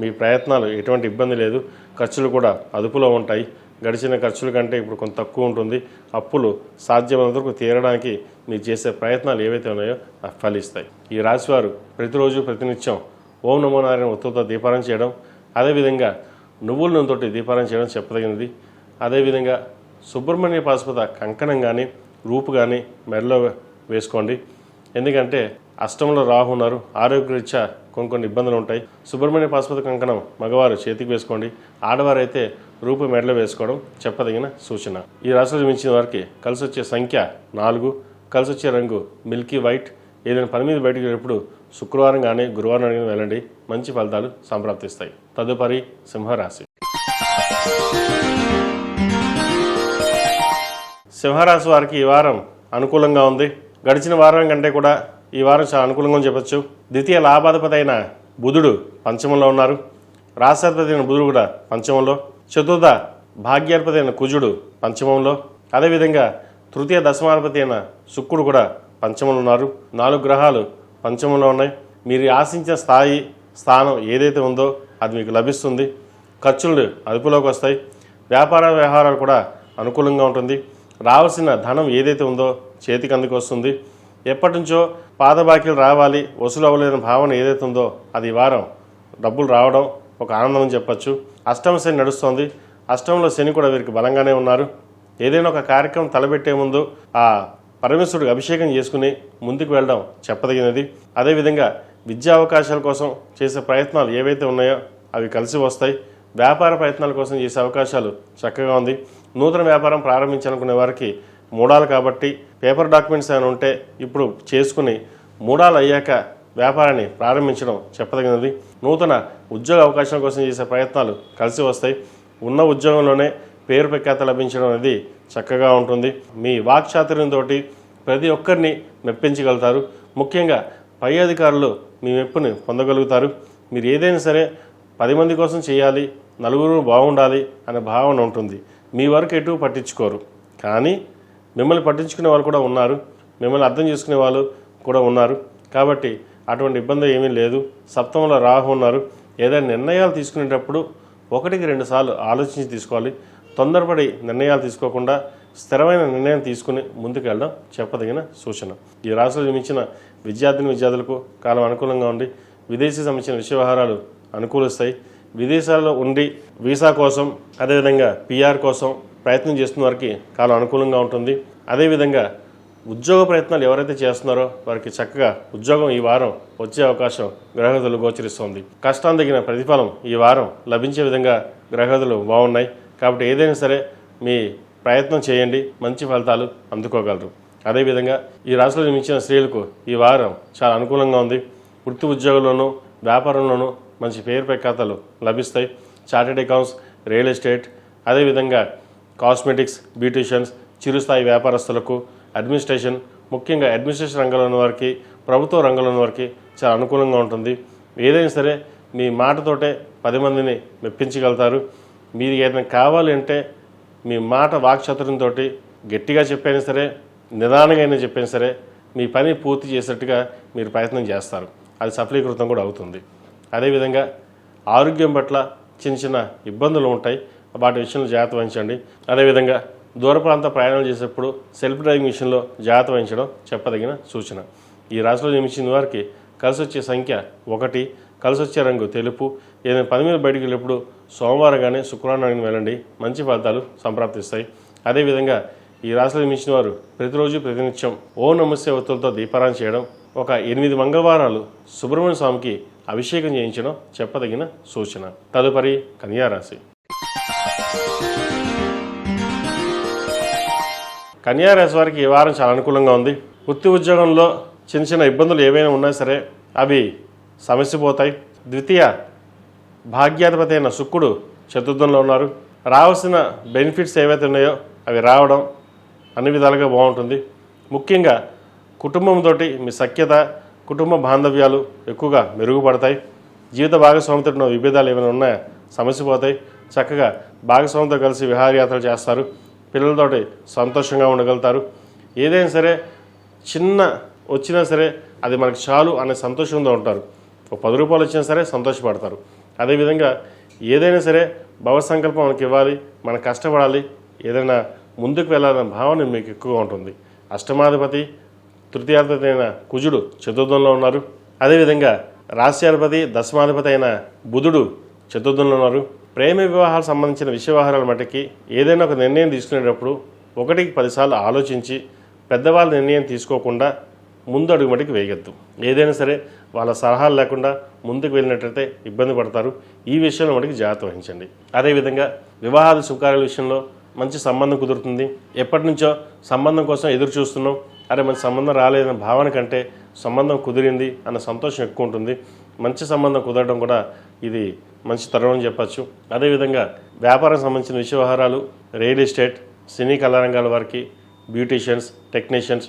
మీ ప్రయత్నాలు ఎటువంటి ఇబ్బంది లేదు. ఖర్చులు కూడా అదుపులో ఉంటాయి. గడిచిన ఖర్చుల కంటే ఇప్పుడు కొంత తక్కువ ఉంటుంది. అప్పులు సాధ్యమైనంత వరకు తీరడానికి మీరు చేసే ప్రయత్నాలు ఏవైతే ఉన్నాయో అవి ఫలిస్తాయి. ఈ రాశివారు ప్రతిరోజు ప్రతినిత్యం ఓం నమో నారాయణ ఒత్తులతో దీపారాధన చేయడం, అదేవిధంగా నువ్వుల నూనెతోటి దీపారాధన చేయడం చెప్పదగినది. అదేవిధంగా సుబ్రహ్మణ్య పాశుపత కంకణం కానీ, రూపు కానీ మెడలో వేసుకోండి. ఎందుకంటే అష్టంలో రాహు ఉన్నారు. ఆరోగ్యరీత్యా కొన్ని ఇబ్బందులు ఉంటాయి. సుబ్రహ్మణ్య పాశుపత కంకణం మగవారు చేతికి వేసుకోండి. ఆడవారైతే రూపు మెడలో వేసుకోవడం చెప్పదగిన సూచన. ఈ రాశిలో మించిన వారికి కలిసి వచ్చే సంఖ్య 4, కలిసి వచ్చే రంగు మిల్కీ వైట్. ఏదైనా పని మీద బయటకు వెళ్ళినప్పుడు శుక్రవారం కానీ గురువారం కానీ వెళ్ళండి, మంచి ఫలితాలు సంప్రాప్తిస్తాయి. తదుపరి సింహరాశి. సింహరాశి వారికి ఈ వారం అనుకూలంగా ఉంది. గడిచిన వారం కంటే కూడా ఈ వారం చాలా అనుకూలంగా చెప్పచ్చు. ద్వితీయ లాభాధిపతి అయిన బుధుడు పంచమంలో ఉన్నారు. రాష్ట్రాధిపతి అయిన బుధుడు కూడా పంచమంలో. చతుర్థ భాగ్యాధిపతి అయిన కుజుడు పంచమంలో. అదేవిధంగా తృతీయ దశమాధిపతి అయిన శుక్రుడు కూడా పంచమంలో ఉన్నారు. 4 గ్రహాలు పంచమంలో ఉన్నాయి. మీరు ఆశించిన స్థానం ఏదైతే ఉందో అది మీకు లభిస్తుంది. ఖర్చులు అదుపులోకి వస్తాయి. వ్యాపార వ్యవహారాలు కూడా అనుకూలంగా ఉంటుంది. రావాల్సిన ధనం ఏదైతే ఉందో చేతికి అందుకు వస్తుంది. ఎప్పటి నుంచో పాత బాకీలు రావాలి, వసూలు అవ్వలేని భావన ఏదైతే ఉందో అది ఈ వారం డబ్బులు రావడం ఒక ఆనందం అని చెప్పచ్చు. అష్టమ శని నడుస్తోంది. అష్టంలో శని కూడా వీరికి బలంగానే ఉన్నారు. ఏదైనా ఒక కార్యక్రమం తలపెట్టే ముందు ఆ పరమేశ్వరుడికి అభిషేకం చేసుకుని ముందుకు వెళ్ళడం చెప్పదగినది. అదేవిధంగా విద్యా అవకాశాల కోసం చేసే ప్రయత్నాలు ఏవైతే ఉన్నాయో అవి కలిసి వస్తాయి. వ్యాపార ప్రయత్నాల కోసం చేసే అవకాశాలు చక్కగా ఉంది. నూతన వ్యాపారం ప్రారంభించాలనుకునే వారికి మూడాలు కాబట్టి పేపర్ డాక్యుమెంట్స్ ఏమైనా ఉంటే ఇప్పుడు చేసుకుని మూడాలు అయ్యాక వ్యాపారాన్ని ప్రారంభించడం చెప్పదగినది. నూతన ఉద్యోగ అవకాశాల కోసం చేసే ప్రయత్నాలు కలిసి వస్తాయి. ఉన్న ఉద్యోగంలోనే పేరు ప్రఖ్యాత లభించడం అనేది చక్కగా ఉంటుంది. మీ వాక్చాతుర్యంతో ప్రతి ఒక్కరిని మెప్పించగలుగుతారు. ముఖ్యంగా పై అధికారులు మీ మెప్పుని పొందగలుగుతారు. మీరు ఏదైనా సరే 10 మంది కోసం చేయాలి, నలుగురు బాగుండాలి అనే భావన ఉంటుంది. మీ వరకు ఎటు పట్టించుకోరు, కానీ మిమ్మల్ని పట్టించుకునే వాళ్ళు కూడా ఉన్నారు, మిమ్మల్ని అర్థం చేసుకునే వాళ్ళు కూడా ఉన్నారు. కాబట్టి అటువంటి ఇబ్బంది ఏమీ లేదు. సప్తమంలో రాహు ఉన్నారు. ఏదైనా నిర్ణయాలు తీసుకునేటప్పుడు 1-2 సార్లు ఆలోచించి తీసుకోవాలి. తొందరపడి నిర్ణయాలు తీసుకోకుండా స్థిరమైన నిర్ణయం తీసుకుని ముందుకు వెళ్ళడం చెప్పదగిన సూచన. ఈ రాశిలో జన్మించిన విద్యార్థులకు కాలం అనుకూలంగా ఉండి విదేశీ సంబంధించిన విషయ వ్యవహారాలు అనుకూలిస్తాయి. విదేశాల్లో ఉండి వీసా కోసం అదేవిధంగా పిఆర్ కోసం ప్రయత్నం చేస్తున్న వారికి కాలం అనుకూలంగా ఉంటుంది. అదేవిధంగా ఉద్యోగ ప్రయత్నాలు ఎవరైతే చేస్తున్నారో వారికి చక్కగా ఉద్యోగం ఈ వారం వచ్చే అవకాశం గ్రహగతులు గోచరిస్తోంది. కష్టం తగిన ప్రతిఫలం ఈ వారం లభించే విధంగా గ్రహగతులు బాగున్నాయి. కాబట్టి ఏదైనా సరే మీ ప్రయత్నం చేయండి, మంచి ఫలితాలు అందుకోగలరు. అదేవిధంగా ఈ రాశిలో జన్మించిన స్త్రీలకు ఈ వారం చాలా అనుకూలంగా ఉంది. వృత్తి ఉద్యోగంలోనూ వ్యాపారంలోనూ మంచి పేరు ప్రఖ్యాతలు లభిస్తాయి. చార్టెడ్ అకౌంట్స్, రియల్ ఎస్టేట్, అదేవిధంగా కాస్మెటిక్స్, బ్యూటీషియన్స్, చిరుస్థాయి వ్యాపారస్తులకు, అడ్మినిస్ట్రేషన్, ముఖ్యంగా అడ్మినిస్ట్రేషన్ రంగంలో ఉన్న వారికి, ప్రభుత్వ రంగంలో ఉన్న వారికి చాలా అనుకూలంగా ఉంటుంది. ఏదైనా సరే మీ మాటతోటే 10 మందిని మెప్పించగలుగుతారు. మీరు ఏదైనా కావాలి అంటే మీ మాట వాక్చాతుర్యంతో గట్టిగా చెప్పైనా సరే, నిదానంగా అయినా చెప్పైనా సరే మీ పని పూర్తి చేసేట్టుగా మీరు ప్రయత్నం చేస్తారు. అది సఫలీకృతం కూడా అవుతుంది. అదేవిధంగా ఆరోగ్యం పట్ల చిన్న చిన్న ఇబ్బందులు ఉంటాయి. వాటి విషయంలో జాగ్రత్త వహించండి. అదేవిధంగా దూర ప్రాంత ప్రయాణాలు చేసేటప్పుడు సెల్ఫ్ డ్రైవింగ్ విషయంలో జాగ్రత్త వహించడం చెప్పదగిన సూచన. ఈ రాశిలో జన్మించిన వారికి కలిసి వచ్చే సంఖ్య 1, కలిసి వచ్చే రంగు తెలుపు. ఏదైనా పని మీద బయటికి వెళ్ళేప్పుడు సోమవారం కానీ శుక్రవారం కానీ వెళ్ళండి, మంచి ఫలితాలు సంప్రాప్తిస్తాయి. అదేవిధంగా ఈ రాశిలో జన్మించిన వారు ప్రతిరోజు ప్రతినిత్యం ఓం నమస్తే ఒత్తులతో దీపారాయణ చేయడం, ఒక 8 మంగళవారాలు సుబ్రహ్మణ్య స్వామికి అభిషేకం చేయించడం చెప్పదగిన సూచన. తదుపరి కన్యా రాశి. కన్యా రాశి వారికి ఈ వారం చాలా అనుకూలంగా ఉంది. వృత్తి ఉద్యోగంలో చిన్న చిన్న ఇబ్బందులు ఏవైనా ఉన్నా సరే అవి సమస్యపోతాయి. ద్వితీయ భాగ్యాధిపతి అయిన శుక్రుడు చతుర్థంలో ఉన్నారు. రావాల్సిన బెనిఫిట్స్ ఏవైతే ఉన్నాయో అవి రావడం అన్ని విధాలుగా బాగుంటుంది. ముఖ్యంగా కుటుంబంతో మీ సఖ్యత, కుటుంబ బాంధవ్యాలు ఎక్కువగా మెరుగుపడతాయి. జీవిత భాగస్వామితో ఉన్న విభేదాలు ఏమైనా ఉన్నాయా సమస్యపోతాయి. చక్కగా భాగస్వామితో కలిసి విహారయాత్రలు చేస్తారు. పిల్లలతోటి సంతోషంగా ఉండగలుగుతారు. ఏదైనా సరే చిన్న వచ్చినా సరే అది మనకు చాలు అనే సంతోషంతో ఉంటారు. ఒక 10 రూపాయలు వచ్చినా సరే సంతోషపడతారు. అదేవిధంగా ఏదైనా సరే భవసంకల్పం మనకి ఇవ్వాలి, మనం కష్టపడాలి, ఏదైనా ముందుకు వెళ్ళాలన్న భావన మీకు ఎక్కువగా ఉంటుంది. అష్టమాధిపతి తృతీయాధిపతి అయిన కుజుడు చతుర్థంలో ఉన్నారు. అదేవిధంగా రాశ్యాధిపతి దశమాధిపతి అయిన బుధుడు చతుర్థంలో ఉన్నారు. ప్రేమ వివాహాలకు సంబంధించిన విషయ వ్యవహారాల మట్టుకి ఏదైనా ఒక నిర్ణయం తీసుకునేటప్పుడు 1కి 10 సార్లు ఆలోచించి పెద్దవాళ్ళ నిర్ణయం తీసుకోకుండా ముందు అడుగు మటుకు వేయగద్దు. ఏదైనా సరే వాళ్ళ సలహాలు లేకుండా ముందుకు వెళ్ళినట్లయితే ఇబ్బంది పడతారు. ఈ విషయంలో మటుకు జాగ్రత్త వహించండి. అదేవిధంగా వివాహాల శుభకార్యాల విషయంలో మంచి సంబంధం కుదురుతుంది. ఎప్పటి నుంచో సంబంధం కోసం ఎదురు చూస్తున్నాం, అరే మంచి సంబంధం రాలేదన్న భావన కంటే సంబంధం కుదిరింది అన్న సంతోషం ఎక్కువ ఉంటుంది. మంచి సంబంధం కుదరడం కూడా ఇది మంచి తరుణం అని చెప్పచ్చు. అదేవిధంగా వ్యాపారం సంబంధించిన విషయ వ్యవహారాలు, రియల్ ఎస్టేట్, సినీ కళారంగాల వారికి, బ్యూటీషియన్స్, టెక్నీషియన్స్,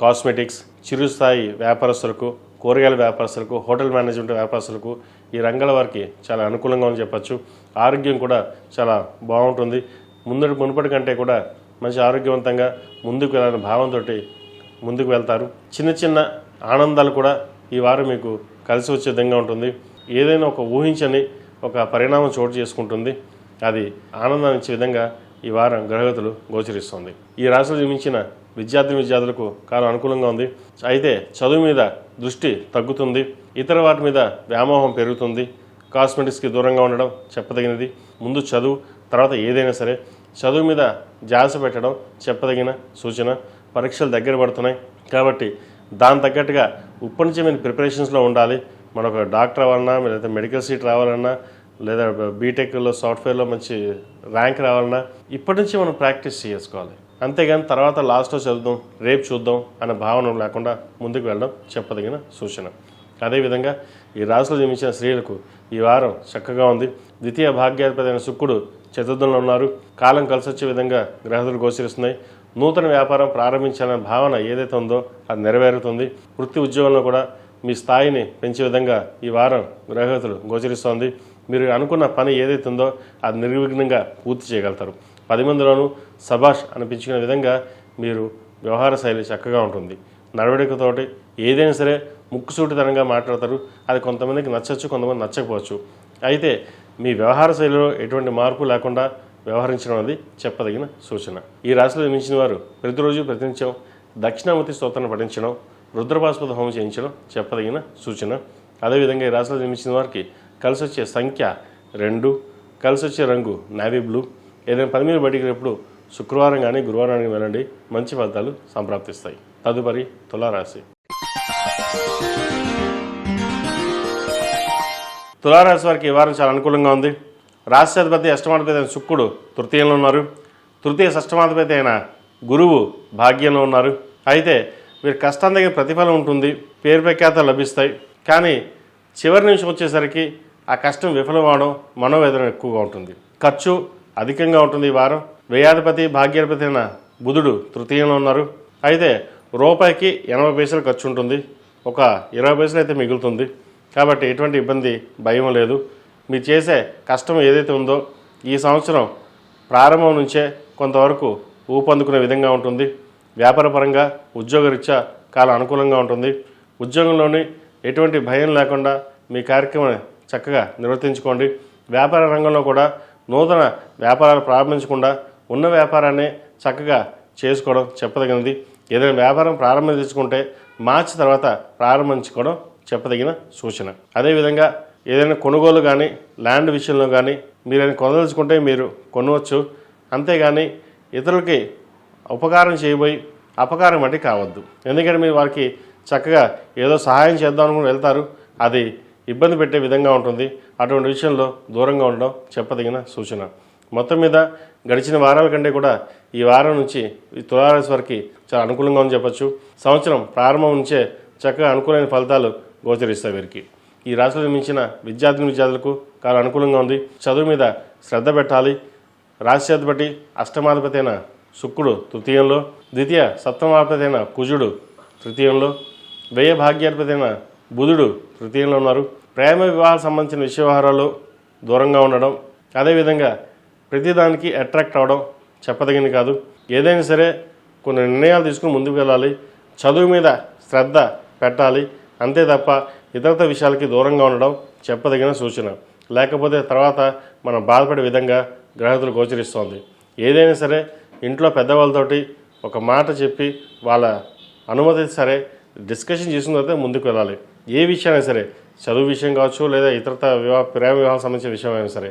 కాస్మెటిక్స్, చిరుస్థాయి వ్యాపారస్తులకు, కూరగాయల వ్యాపారస్తులకు, హోటల్ మేనేజ్మెంట్ వ్యాపారస్తులకు ఈ రంగాల వారికి చాలా అనుకూలంగా అని చెప్పచ్చు. ఆరోగ్యం కూడా చాలా బాగుంటుంది. మునుపటి కంటే కూడా మంచి ఆరోగ్యవంతంగా ముందుకు వెళ్ళాలనే భావంతో ముందుకు వెళ్తారు. చిన్న చిన్న ఆనందాలు కూడా ఈ వారం మీకు కలిసి వచ్చే విధంగా ఉంటుంది. ఏదైనా ఒక ఊహించని ఒక పరిణామం చోటు చేసుకుంటుంది. అది ఆనందాన్ని ఇచ్చే విధంగా ఈ వారం గ్రహగతులు గోచరిస్తుంది. ఈ రాశిలో జన్మించిన విద్యార్థులకు కాలం అనుకూలంగా ఉంది. అయితే చదువు మీద దృష్టి తగ్గుతుంది. ఇతర వాటి మీద వ్యామోహం పెరుగుతుంది. కాస్మెటిక్స్కి దూరంగా ఉండడం చెప్పదగినది. ముందు చదువు, తర్వాత ఏదైనా సరే చదువు మీద ధ్యాస పెట్టడం చెప్పదగిన సూచన. పరీక్షలు దగ్గర పడుతున్నాయి కాబట్టి దాని తగ్గట్టుగా ఇప్పటి నుంచి మీరు ప్రిపరేషన్స్లో ఉండాలి. మనకు డాక్టర్ అవ్వాలన్నా, లేదా మెడికల్ సీట్ రావాలన్నా, లేదా బీటెక్లో సాఫ్ట్వేర్లో మంచి ర్యాంక్ రావాలన్నా ఇప్పటి నుంచి మనం ప్రాక్టీస్ చేసుకోవాలి. అంతేగాని తర్వాత లాస్ట్లో చదువుదాం, రేపు చూద్దాం అనే భావన లేకుండా ముందుకు వెళ్ళడం చెప్పదగిన సూచన. అదేవిధంగా ఈ రాశిలో జన్మించిన స్త్రీలకు ఈ వారం చక్కగా ఉంది. ద్వితీయ భాగ్యాధిపతి అయిన శుక్రుడు చతుర్థంలో ఉన్నారు. కాలం కలిసి వచ్చే విధంగా గ్రహతులు గోచరిస్తున్నాయి. నూతన వ్యాపారం ప్రారంభించాలనే భావన ఏదైతే ఉందో అది నెరవేరుతుంది. వృత్తి ఉద్యోగంలో కూడా మీ స్థాయిని పెంచే విధంగా ఈ వారం గ్రహతులు గోచరిస్తోంది. మీరు అనుకున్న పని ఏదైతే ఉందో అది నిర్విఘ్నంగా పూర్తి చేయగలుగుతారు. 10 మందిలోనూ సబాష్ అనిపించుకునే విధంగా మీరు వ్యవహార శైలి చక్కగా ఉంటుంది. నడవడికతోటి ఏదైనా సరే ముక్కుసూటితనంగా మాట్లాడతారు. అది కొంతమందికి నచ్చచ్చు, కొంతమంది నచ్చకపోవచ్చు. అయితే మీ వ్యవహార శైలిలో ఎటువంటి మార్పు లేకుండా వ్యవహరించడం అనేది చెప్పదగిన సూచన. ఈ రాశిలో జన్మించిన వారు ప్రతిరోజు ప్రతినిత్యం దక్షిణామూర్తి స్తోత్రాన్ని పఠించడం, రుద్రపాశుపత హోమం చేయించడం చెప్పదగిన సూచన. అదేవిధంగా ఈ రాశిలో జన్మించిన వారికి కలిసి వచ్చే సంఖ్య 2, కలిసి వచ్చే రంగు నేవీ బ్లూ. ఏదైనా పని మీద బయటికి వెళ్ళినప్పుడు శుక్రవారం కానీ గురువారం కానీ వెళ్ళండి, మంచి ఫలితాలు సంప్రాప్తిస్తాయి. తదుపరి తులారాశి. తులారాశి వారికి ఈ వారం చాలా అనుకూలంగా ఉంది. రాష్ట్రాధిపతి అష్టమాధిపతి అయిన శుక్రుడు తృతీయంలో ఉన్నారు. తృతీయ షష్టమాధిపతి అయిన గురువు భాగ్యంలో ఉన్నారు. అయితే మీరు కష్టం దగ్గర ప్రతిఫలం ఉంటుంది, పేరు ప్రఖ్యాతలు లభిస్తాయి. కానీ చివరి నిమిషం వచ్చేసరికి ఆ కష్టం విఫలమవడం, మనోవేదన ఎక్కువగా ఉంటుంది. ఖర్చు అధికంగా ఉంటుంది ఈ వారం. వ్యయాధిపతి భాగ్యాధిపతి అయిన బుధుడు తృతీయంలో ఉన్నారు. అయితే రూపాయికి 80 పైసలు ఖర్చు ఉంటుంది, ఒక 20 పైసలు అయితే మిగులుతుంది. కాబట్టి ఎటువంటి ఇబ్బంది, భయం లేదు. మీరు చేసే కష్టం ఏదైతే ఉందో ఈ సంవత్సరం ప్రారంభం నుంచే కొంతవరకు ఊపందుకునే విధంగా ఉంటుంది. వ్యాపారపరంగా ఉద్యోగరీత్యా కాలం అనుకూలంగా ఉంటుంది. ఉద్యోగంలోని ఎటువంటి భయం లేకుండా మీ కార్యక్రమాన్ని చక్కగా నిర్వర్తించుకోండి. వ్యాపార రంగంలో కూడా నూతన వ్యాపారాలు ప్రారంభించకుండా ఉన్న వ్యాపారాన్ని చక్కగా చేసుకోవడం చెప్పదగినది. ఏదైనా వ్యాపారం ప్రారంభించుకుంటే మార్చి తర్వాత ప్రారంభించుకోవడం చెప్పదగిన సూచన. అదేవిధంగా ఏదైనా కొనుగోలు కానీ ల్యాండ్ విషయంలో కానీ మీరు కొనదలుచుకుంటే మీరు కొనవచ్చు. అంతేగాని ఇతరులకి ఉపకారం చేయబోయి అపకారం వంటి కావద్దు. ఎందుకంటే మీరు వారికి చక్కగా ఏదో సహాయం చేద్దాం అనుకుని వెళ్తారు, అది ఇబ్బంది పెట్టే విధంగా ఉంటుంది. అటువంటి విషయంలో దూరంగా ఉండడం చెప్పదగిన సూచన. మొత్తం మీద గడిచిన వారాల కంటే కూడా ఈ వారం నుంచి ఈ తులారాశి వారికి చాలా అనుకూలంగా ఉందని చెప్పచ్చు. సంవత్సరం ప్రారంభం నుంచే చక్కగా అనుకూలమైన ఫలితాలు గోచరిస్తాయి వీరికి. ఈ రాశిలో జన్మించిన విద్యార్థులకు చాలా అనుకూలంగా ఉంది. చదువు మీద శ్రద్ధ పెట్టాలి. రాశ్యాధిపతి అష్టమాధిపతి అయిన శుక్రుడు తృతీయంలో, ద్వితీయ సప్తమాధిపతి అయిన కుజుడు తృతీయంలో, వ్యయ భాగ్యాధిపతి అయిన బుధుడు తృతీయంలో ఉన్నారు. ప్రేమ వివాహాలకు సంబంధించిన విషయ వ్యవహారాలు దూరంగా ఉండడం, అదేవిధంగా ప్రతిదానికి అట్రాక్ట్ అవ్వడం చెప్పదగింది కాదు. ఏదైనా సరే కొన్ని నిర్ణయాలు తీసుకుని ముందుకు వెళ్ళాలి. చదువు మీద శ్రద్ధ పెట్టాలి. అంతే తప్ప ఇతరత విషయాలకి దూరంగా ఉండడం చెప్పదగిన సూచన. లేకపోతే తర్వాత మనం బాధపడే విధంగా గ్రహతులు గోచరిస్తోంది. ఏదైనా సరే ఇంట్లో పెద్దవాళ్ళతోటి ఒక మాట చెప్పి వాళ్ళ అనుమతి సరే డిస్కషన్ చేసిన తర్వాత ముందుకు వెళ్ళాలి. ఏ విషయమైనా సరే, చదువు విషయం కావచ్చు, లేదా ఇతరత ప్రేమ వివాహం సంబంధించిన విషయం అయినా సరే,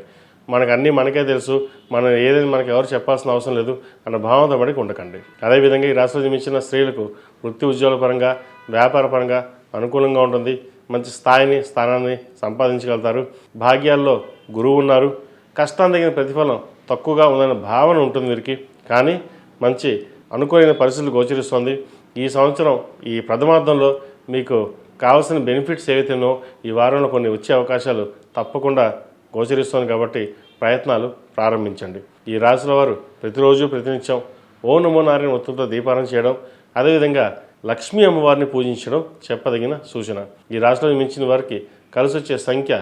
మనకే తెలుసు, మనం ఏదైనా మనకు ఎవరు చెప్పాల్సిన అవసరం లేదు అన్న భావంతో పడికి ఉండకండి. అదేవిధంగా ఈ రాశిలో జన్మించిన స్త్రీలకు వృత్తి ఉద్యోగాల పరంగా, వ్యాపార పరంగా అనుకూలంగా ఉంటుంది. మంచి స్థానాన్ని సంపాదించగలుగుతారు. భాగ్యాల్లో గురువు ఉన్నారు. కష్టం తగిన ప్రతిఫలం తక్కువగా ఉందన్న భావన ఉంటుంది వీరికి. కానీ మంచి అనుకూలమైన పరిస్థితులు గోచరిస్తుంది. ఈ సంవత్సరం ఈ ప్రథమార్థంలో మీకు కావాల్సిన బెనిఫిట్స్ ఏవైతేనో ఈ వారంలో కొన్ని వచ్చే అవకాశాలు తప్పకుండా గోచరిస్తుంది. కాబట్టి ప్రయత్నాలు ప్రారంభించండి. ఈ రాశిలో వారు ప్రతిరోజు ప్రతినిత్యం ఓ నమో నారాయణ ఒత్తులతో దీపారాధన చేయడం, అదేవిధంగా లక్ష్మీ అమ్మవారిని పూజించడం చెప్పదగిన సూచన. ఈ రాశిలో మించిన వారికి కలిసి వచ్చే సంఖ్య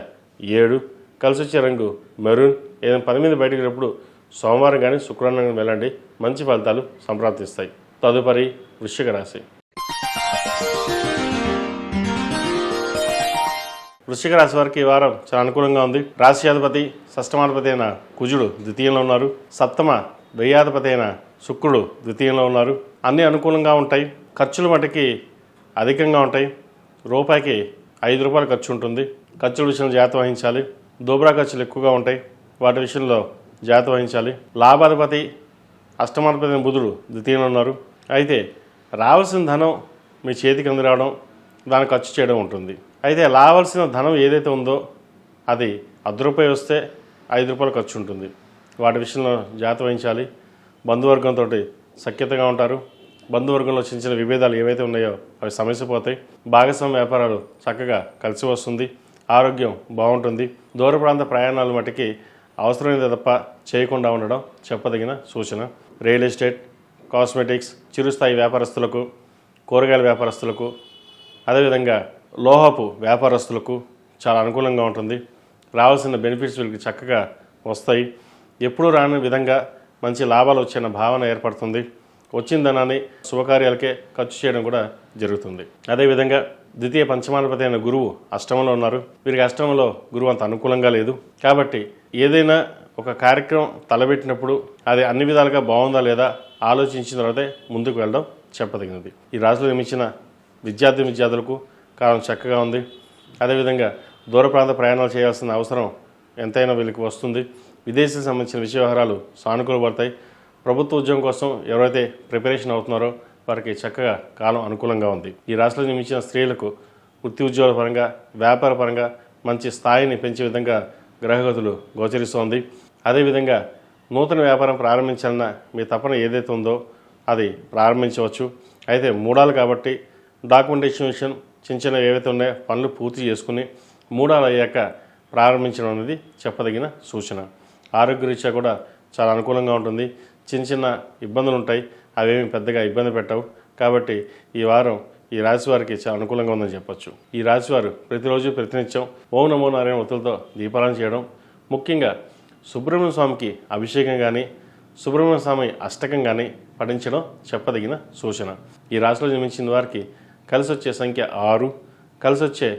7, కలిసి వచ్చే రంగు మెరూన్. ఏదైనా పని మీద బయటకు వెళ్ళినప్పుడు సోమవారం కానీ శుక్రవారం కానీ వెళ్ళండి, మంచి ఫలితాలు సంప్రాప్తిస్తాయి. తదుపరి వృశ్చిక రాశి. వృశ్చిక రాశి వారికి ఈ వారం చాలా అనుకూలంగా ఉంది. రాశ్యాధిపతి షష్టమాధిపతి అయిన కుజుడు ద్వితీయంలో ఉన్నారు. సప్తమ వ్యయాధిపతి అయిన శుక్రుడు ద్వితీయంలో ఉన్నారు. అన్నీ అనుకూలంగా ఉంటాయి. ఖర్చులు మటుకి అధికంగా ఉంటాయి. రూపాయికి 5 రూపాయలు ఖర్చు ఉంటుంది. ఖర్చుల విషయంలో జాగ్రత్త వహించాలి. దోబరా ఖర్చులు ఎక్కువగా ఉంటాయి. వాటి విషయంలో జాగ్రత్త వహించాలి. లాభాధిపతి అష్టమాధిపతి అయిన బుధుడు ద్వితీయంలో ఉన్నారు. అయితే రావాల్సిన ధనం మీ చేతికి అంది రావడం, దాన్ని ఖర్చు చేయడం ఉంటుంది. అయితే రావాల్సిన ధనం ఏదైతే ఉందో అది ₹10 వస్తే ₹5 ఖర్చు ఉంటుంది. వాటి విషయంలో జాగ్రత్త వహించాలి. బంధువర్గంతో సఖ్యతగా ఉంటారు. బంధువర్గంలో చిన్న చిన్న విభేదాలు ఏవైతే ఉన్నాయో అవి సమస్యపోతాయి. భాగస్వామ్య వ్యాపారాలు చక్కగా కలిసి వస్తుంది. ఆరోగ్యం బాగుంటుంది. దూర ప్రాంత ప్రయాణాలు మటుకి అవసరమైనది తప్ప చేయకుండా ఉండడం చెప్పదగిన సూచన. రియల్ ఎస్టేట్, కాస్మెటిక్స్, చిరుస్థాయి వ్యాపారస్తులకు, కూరగాయల వ్యాపారస్తులకు, అదేవిధంగా లోహపు వ్యాపారస్తులకు చాలా అనుకూలంగా ఉంటుంది. రావాల్సిన బెనిఫిట్స్ వీళ్ళకి చక్కగా వస్తాయి. ఎప్పుడూ రాని విధంగా మంచి లాభాలు వచ్చే భావన ఏర్పడుతుంది. వచ్చిన ధనాన్ని శుభకార్యాలకే ఖర్చు చేయడం కూడా జరుగుతుంది. అదేవిధంగా ద్వితీయ పంచమాధిపతి అయిన గురువు అష్టమంలో ఉన్నారు. వీరికి అష్టమంలో గురువు అంత అనుకూలంగా లేదు. కాబట్టి ఏదైనా ఒక కార్యక్రమం తలబెట్టినప్పుడు అది అన్ని విధాలుగా బాగుందా లేదా ఆలోచించిన తర్వాతే ముందుకు వెళ్ళడం చెప్పదగినది. ఈ రాశిలో జన్మించిన విద్యార్థులకు కాలం చక్కగా ఉంది. అదేవిధంగా దూర ప్రాంత ప్రయాణాలు చేయాల్సిన అవసరం ఎంతైనా వీళ్ళకి వస్తుంది. విదేశీకి సంబంధించిన విషయ వ్యవహారాలు సానుకూలపడతాయి. ప్రభుత్వ ఉద్యోగం కోసం ఎవరైతే ప్రిపరేషన్ అవుతున్నారో వారికి చక్కగా కాలం అనుకూలంగా ఉంది. ఈ రాశిలో జన్మించిన స్త్రీలకు వృత్తి ఉద్యోగాల పరంగా, వ్యాపార పరంగా మంచి స్థాయిని పెంచే విధంగా గ్రహగతులు గోచరిస్తోంది. అదేవిధంగా నూతన వ్యాపారం ప్రారంభించాలన్న మీ తపన ఏదైతే ఉందో అది ప్రారంభించవచ్చు. అయితే మూడాలు కాబట్టి డాక్యుమెంటేషన్ విషయం చిన్న చిన్న ఏవైతే ఉన్నాయో పనులు పూర్తి చేసుకుని మూడాలు అయ్యాక ప్రారంభించడం అనేది చెప్పదగిన సూచన. ఆరోగ్యరీత్యా కూడా చాలా అనుకూలంగా ఉంటుంది. చిన్న చిన్న ఇబ్బందులు ఉంటాయి, అవేమి పెద్దగా ఇబ్బంది పెట్టవు. కాబట్టి ఈ వారం ఈ రాశి వారికి చాలా అనుకూలంగా ఉందని చెప్పొచ్చు. ఈ రాశివారు ప్రతిరోజు ప్రతినిత్యం ఓం నమో నారాయణ ఒత్తులతో దీపారాధన చేయడం, ముఖ్యంగా సుబ్రహ్మణ్య స్వామికి అభిషేకం కానీ సుబ్రహ్మణ్య స్వామి అష్టకం కానీ పఠించడం చెప్పదగిన సూచన. ఈ రాశిలో జన్మించిన వారికి కలిసి వచ్చే సంఖ్య 6, కలిసి వచ్చే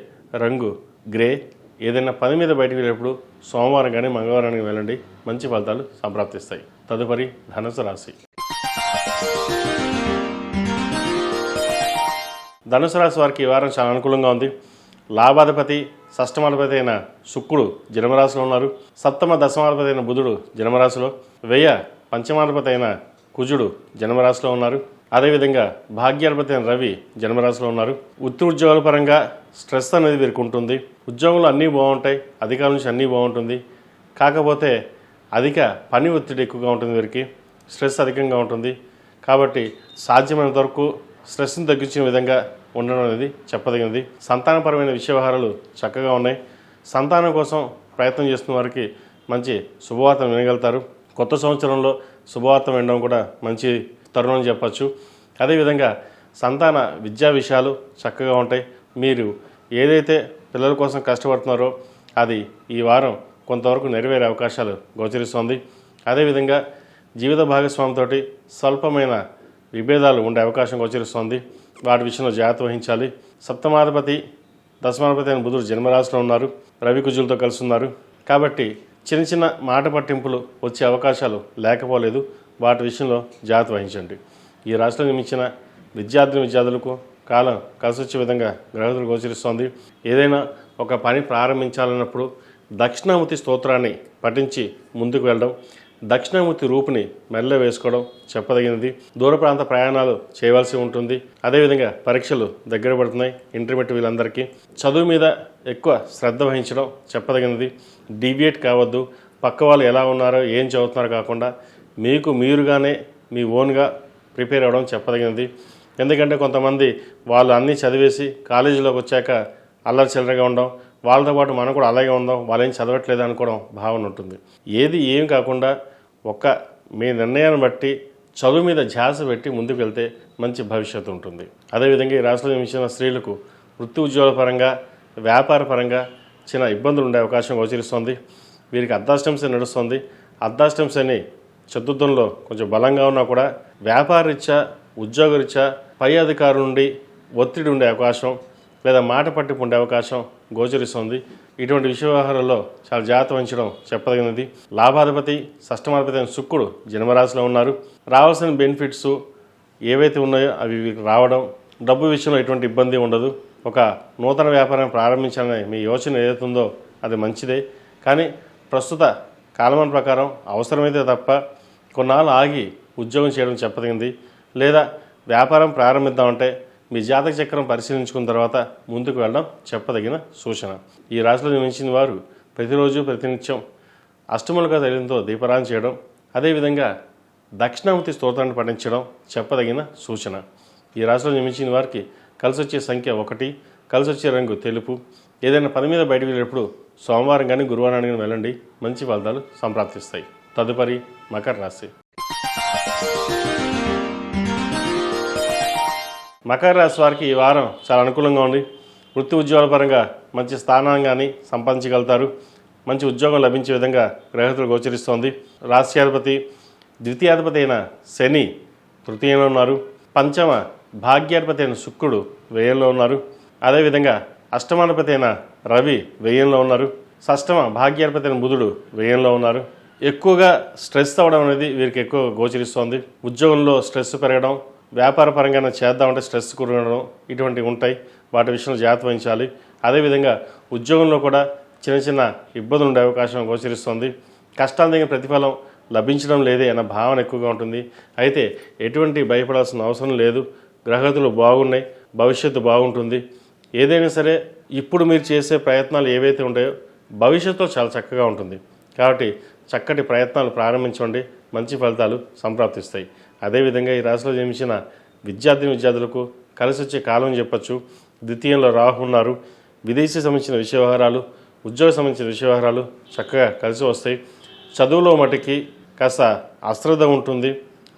రంగు గ్రే. ఏదైనా పని మీద బయటకు వెళ్ళేటప్పుడు సోమవారం కానీ మంగళవారానికి వెళ్ళండి, మంచి ఫలితాలు సంప్రాప్తిస్తాయి. తదుపరి ధనుసు రాశి. ధనుసు రాశి వారికి ఈ వారం చాలా అనుకూలంగా ఉంది. లాభాధిపతి షష్టమాధిపతి అయిన శుక్రుడు జన్మరాశిలో ఉన్నారు. సప్తమ దశమాధిపతి అయిన బుధుడు జన్మరాశిలో, వ్యయ పంచమాధిపతి అయిన కుజుడు జన్మరాశిలో ఉన్నారు. అదేవిధంగా భాగ్యాధిపతి అయిన రవి జన్మరాశిలో ఉన్నారు. వృత్తి ఉద్యోగాల పరంగా స్ట్రెస్ అనేది వీరికి ఉంటుంది. ఉద్యోగంలో అన్నీ బాగుంటాయి, అధికారుల నుంచి అన్నీ బాగుంటుంది. కాకపోతే అధిక పని ఒత్తిడి ఎక్కువగా ఉంటుంది, వీరికి స్ట్రెస్ అధికంగా ఉంటుంది. కాబట్టి సాధ్యమైనంత వరకు స్ట్రెస్ని తగ్గించిన విధంగా ఉండడం అనేది చెప్పదగినది. సంతానపరమైన విషయ వ్యవహారాలు చక్కగా ఉన్నాయి. సంతానం కోసం ప్రయత్నం చేస్తున్న వారికి మంచి శుభవార్త వినగలుగుతారు. కొత్త సంవత్సరంలో శుభవార్త వినడం కూడా మంచి తరుణం అని చెప్పచ్చు. అదేవిధంగా సంతాన విద్యా విషయాలు చక్కగా ఉంటాయి. మీరు ఏదైతే పిల్లల కోసం కష్టపడుతున్నారో అది ఈ వారం కొంతవరకు నెరవేరే అవకాశాలు గోచరిస్తోంది. అదేవిధంగా జీవిత భాగస్వామితో స్వల్పమైన విభేదాలు ఉండే అవకాశం గోచరిస్తోంది. వాటి విషయంలో జాగ్రత్త వహించాలి. సప్తమాధిపతి దశమాధిపతి అయిన బుధుడు జన్మరాశిలో ఉన్నారు. రవి కుజులతో కలిసి ఉన్నారు. కాబట్టి చిన్న చిన్న మాట పట్టింపులు వచ్చే అవకాశాలు లేకపోలేదు. వాటి విషయంలో జాగ్రత్త వహించండి. ఈ రాశిలో జన్మించిన విద్యార్థులకు కాలం కలిసి వచ్చే విధంగా గ్రహతులు గోచరిస్తోంది. ఏదైనా ఒక పని ప్రారంభించాలన్నప్పుడు దక్షిణామూర్తి స్తోత్రాన్ని పఠించి ముందుకు వెళ్ళడం, దక్షిణామూర్తి రూపుని మెల్ల వేసుకోవడం చెప్పదగినది. దూర ప్రాంత ప్రయాణాలు చేయవలసి ఉంటుంది. అదేవిధంగా పరీక్షలు దగ్గర పడుతున్నాయి ఇంటర్మీడియట్ వీళ్ళందరికీ. చదువు మీద ఎక్కువ శ్రద్ధ వహించడం చెప్పదగినది. డీవియేట్ కావద్దు. పక్క వాళ్ళు ఎలా ఉన్నారో ఏం చదువుతున్నారో కాకుండా మీకు మీరుగానే మీ ఓన్గా ప్రిపేర్ అవ్వడం చెప్పదగినది. ఎందుకంటే కొంతమంది వాళ్ళు అన్నీ చదివేసి కాలేజీలోకి వచ్చాక అల్లరి చిల్లరగా ఉండడం, వాళ్ళతో పాటు మనం కూడా అలాగే ఉందాం, వాళ్ళు ఏం చదవట్లేదు అనుకోవడం భావన ఉంటుంది. ఏం కాకుండా మీ నిర్ణయాన్ని బట్టి చదువు మీద ధ్యాస పెట్టి ముందుకు వెళ్తే మంచి భవిష్యత్తు ఉంటుంది. అదేవిధంగా ఈ రాశిలో జన్మించిన స్త్రీలకు వృత్తి ఉద్యోగాల పరంగా, వ్యాపార పరంగా చిన్న ఇబ్బందులు ఉండే అవకాశం గోచరిస్తోంది. వీరికి అర్ధాష్టమ శని నడుస్తుంది. అర్ధాష్టమ శని చతుర్థంలో కొంచెం బలంగా ఉన్నా కూడా వ్యాపార రీత్యా, ఉద్యోగరీత్యా పై అధికారుల నుండి ఒత్తిడి ఉండే అవకాశం లేదా మాట పట్టింపు ఉండే అవకాశం గోచరిస్తుంది. ఇటువంటి విషయ వ్యవహారాల్లో చాలా జాగ్రత్త వహించడం చెప్పదగినది. లాభాధిపతి షష్టమాధిపతి అయిన శుక్రుడు జన్మరాశిలో ఉన్నారు. రావాల్సిన బెనిఫిట్స్ ఏవైతే ఉన్నాయో అవి రావడం, డబ్బు విషయంలో ఎటువంటి ఇబ్బంది ఉండదు. ఒక నూతన వ్యాపారం ప్రారంభించాలనే మీ యోచన ఏదైతే ఉందో అది మంచిదే. కానీ ప్రస్తుత కాలమాన ప్రకారం అవసరమైతే తప్ప కొన్నాళ్ళు ఆగి ఉద్యోగం చేయడం చెప్పదగింది. లేదా వ్యాపారం ప్రారంభిద్దామంటే మీ జాతక చక్రం పరిశీలించుకున్న తర్వాత ముందుకు వెళ్ళడం చెప్పదగిన సూచన. ఈ రాశిలో జన్మించిన వారు ప్రతిరోజు ప్రతినిత్యం అష్టములుగా తైలంతో దీపారాధన చేయడం, అదేవిధంగా దక్షిణామూర్తి స్తోత్రాన్ని పఠించడం చెప్పదగిన సూచన. ఈ రాశిలో జన్మించిన వారికి కలిసి వచ్చే సంఖ్య 1, కలిసి వచ్చే రంగు తెలుపు. ఏదైనా పని మీద బయటకు వెళ్ళేటప్పుడు సోమవారం కానీ గురువారం కానీ వెళ్ళండి, మంచి ఫలితాలు సంప్రాప్తిస్తాయి. తదుపరి మకర రాశి. మకర రాశి వారికి ఈ వారం చాలా అనుకూలంగా ఉంది. వృత్తి ఉద్యోగాల పరంగా మంచి స్థానాన్ని కానీ సంపాదించగలుగుతారు. మంచి ఉద్యోగం లభించే విధంగా గ్రహతులు గోచరిస్తోంది. రాష్ట్రాధిపతి ద్వితీయాధిపతి అయిన శని తృతీయంలో ఉన్నారు. పంచమ భాగ్యాధిపతి అయిన శుక్రుడు వ్యయంలో ఉన్నారు. అదేవిధంగా అష్టమాధిపతి అయిన రవి వ్యయంలో ఉన్నారు. షష్టమ భాగ్యాధిపతి అయిన బుధుడు వ్యయంలో ఉన్నారు. ఎక్కువగా స్ట్రెస్ అవ్వడం అనేది వీరికి ఎక్కువ గోచరిస్తోంది. ఉద్యోగంలో స్ట్రెస్ పెరగడం, వ్యాపార పరంగా చేద్దామంటే స్ట్రెస్ కురగడం ఇటువంటివి ఉంటాయి. వాటి విషయంలో జాగ్రత్త వహించాలి. అదేవిధంగా ఉద్యోగంలో కూడా చిన్న చిన్న ఇబ్బందులు ఉండే అవకాశం గోచరిస్తోంది. కష్టాలు తగిన ప్రతిఫలం లభించడం లేదే అన్న భావన ఎక్కువగా ఉంటుంది. అయితే ఎటువంటి భయపడాల్సిన అవసరం లేదు. గ్రహగతులు బాగున్నాయి, భవిష్యత్తు బాగుంటుంది. ఏదైనా సరే ఇప్పుడు మీరు చేసే ప్రయత్నాలు ఏవైతే ఉంటాయో భవిష్యత్తులో చాలా చక్కగా ఉంటుంది. కాబట్టి చక్కటి ప్రయత్నాలు ప్రారంభించండి, మంచి ఫలితాలు సంప్రాప్తిస్తాయి. అదేవిధంగా ఈ రాశిలో జన్మించిన విద్యార్థులకు కలిసి వచ్చే కాలం చెప్పచ్చు. ద్వితీయంలో రాహు ఉన్నారు. విదేశీ సంబంధించిన విషయ వ్యవహారాలు, ఉద్యోగ సంబంధించిన విషయ వ్యవహారాలు చక్కగా కలిసి వస్తాయి. చదువులో మటుకి కాస్త అశ్రద్ధ ఉంటుంది.